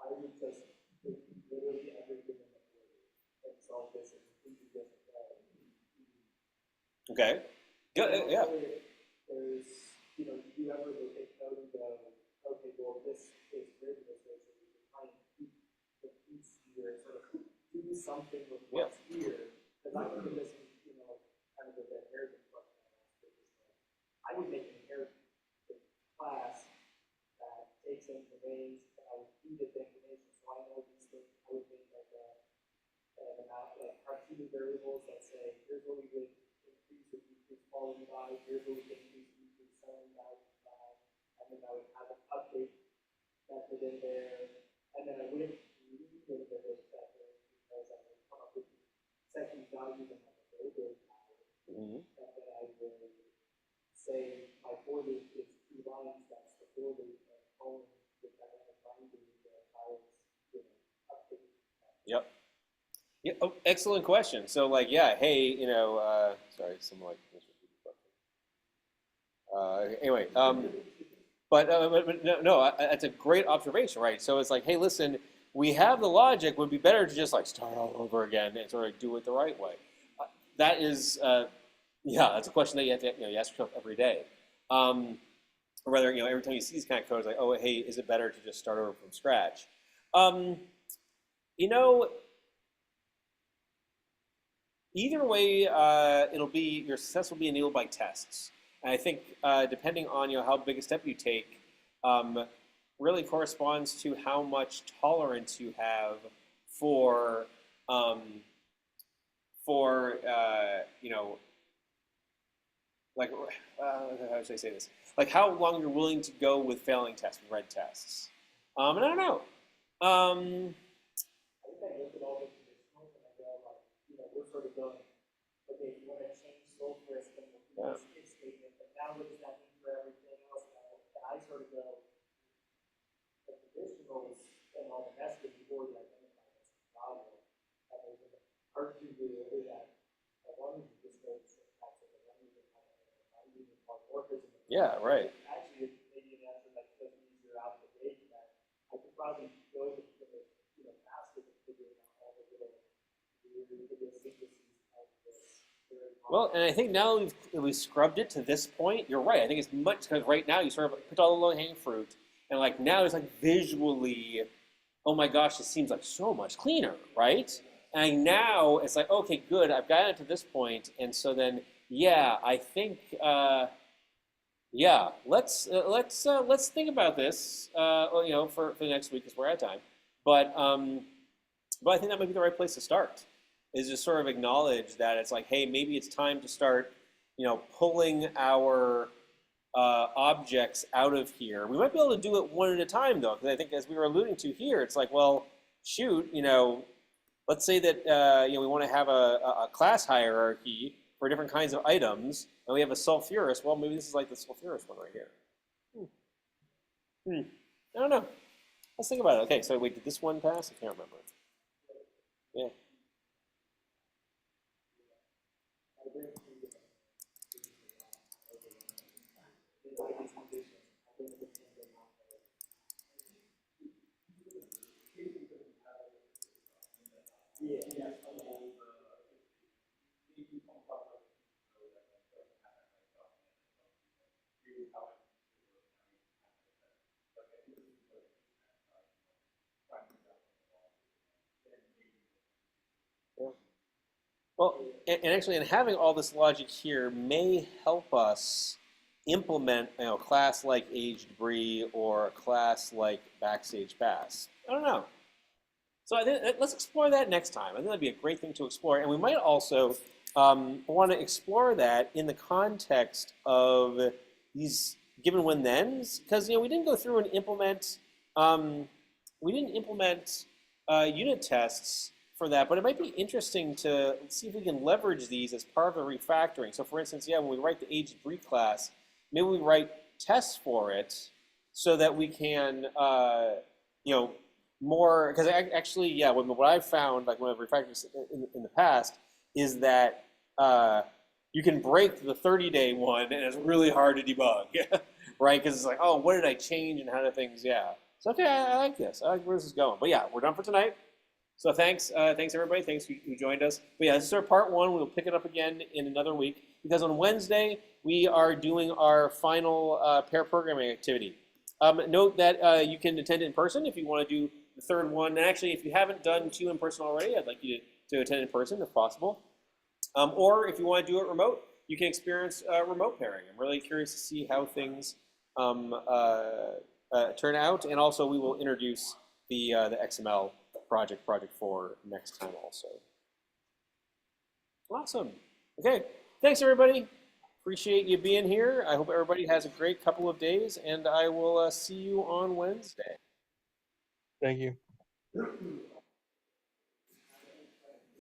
would just take literally everything in the world and solve this in a completely different way. Okay. Good. Yeah. There's, you ever look at code and go, okay, well, this is written this way, so we can try and keep the piece here, sort of do something with what's here. Because I think this is, kind of the inheritance question I asked, which is like, I would make an inheritance class that takes in domains, and I would feed it the information, so I know these things. I would make like an amount, like Cartesian variables that say, here's what we would increase or decrease quality by, here's what we can increase or decrease selling value by, and then I would have an update method in there, and then I wouldn't leave it with that because I would come up with set these values in like a very big power, and then I would will say my for loop is 2 lines, that's the for loop, and colon with dynamic binding files, update. Yep. Yeah, oh, excellent question. So like, yeah, hey, sorry, someone like anyway, but no, that's a great observation, right? So it's like, hey, listen, we have the logic. Would be better to just like start all over again and sort of do it the right way. That is, yeah, that's a question that you have to you ask yourself every day. Or rather, every time you see these kind of codes, like, oh, hey, is it better to just start over from scratch? You know, either way, it'll be your success will be enabled by tests. And I think depending on how big a step you take, really corresponds to how much tolerance you have for like how should I say this? Like how long you're willing to go with failing tests, with red tests. And I don't know. I think I look at all the conditionals and I go like, we're sort of going, okay, if you want to change slope risk, then we'll do this if statement, but now what does that mean for everything else? And I sort of go, the conditionals and all the nesting you've already identified as a problem, and there's an argument that one of the conditionals impacts it, and one of the binding and polymorphism. Yeah, right. Actually, maybe an answer that's just easier out the gate that I could probably go with faster than figuring out all the little idiosyncrasies of this. Well, and I think now we've scrubbed it to this point. You're right. I think it's much because right now you sort of put all the low-hanging fruit, and like now it's like visually, oh my gosh, this seems like so much cleaner, right? And now it's like, okay, good. I've gotten it to this point, and so then, yeah, I think, yeah, let's think about this, for the next week because we're out of time. But I think that might be the right place to start. Is just sort of acknowledge that it's like, hey, maybe it's time to start, pulling our objects out of here. We might be able to do it one at a time, though, because I think as we were alluding to here, it's like, well, shoot, let's say that we want to have a class hierarchy for different kinds of items, and we have a sulfurous. Well, maybe this is like the sulfurous one right here. I don't know. Let's think about it. Okay, so wait, did this one pass? I can't remember. Yeah. Well, and actually, and having all this logic here may help us implement, a class like Age Debris or a class like Backstage Pass. I don't know. So I think let's explore that next time. I think that'd be a great thing to explore, and we might also want to explore that in the context of these given when thens, because we didn't go through and implement unit tests for that, but it might be interesting to see if we can leverage these as part of the refactoring. So for instance, when we write the Age Debris class, maybe we write tests for it so that we can, more, because actually, what I've found, like when I've refactored in the past, is that you can break the 30-day one and it's really hard to debug, right? Because it's like, oh, what did I change and how did things, So okay, I like this. I like where this is going. But yeah, we're done for tonight. So thanks everybody. Thanks who joined us. But yeah, this is our part one. We'll pick it up again in another week because on Wednesday we are doing our final pair programming activity. Note that you can attend in person if you want to do the third one. And actually, if you haven't done 2 in person already, I'd like you to attend in person if possible. Or if you want to do it remote, you can experience remote pairing. I'm really curious to see how things turn out. And also, we will introduce the XML project 4 next time also. Awesome. Okay. Thanks, everybody. Appreciate you being here. I hope everybody has a great couple of days, and I will see you on Wednesday. Thank you.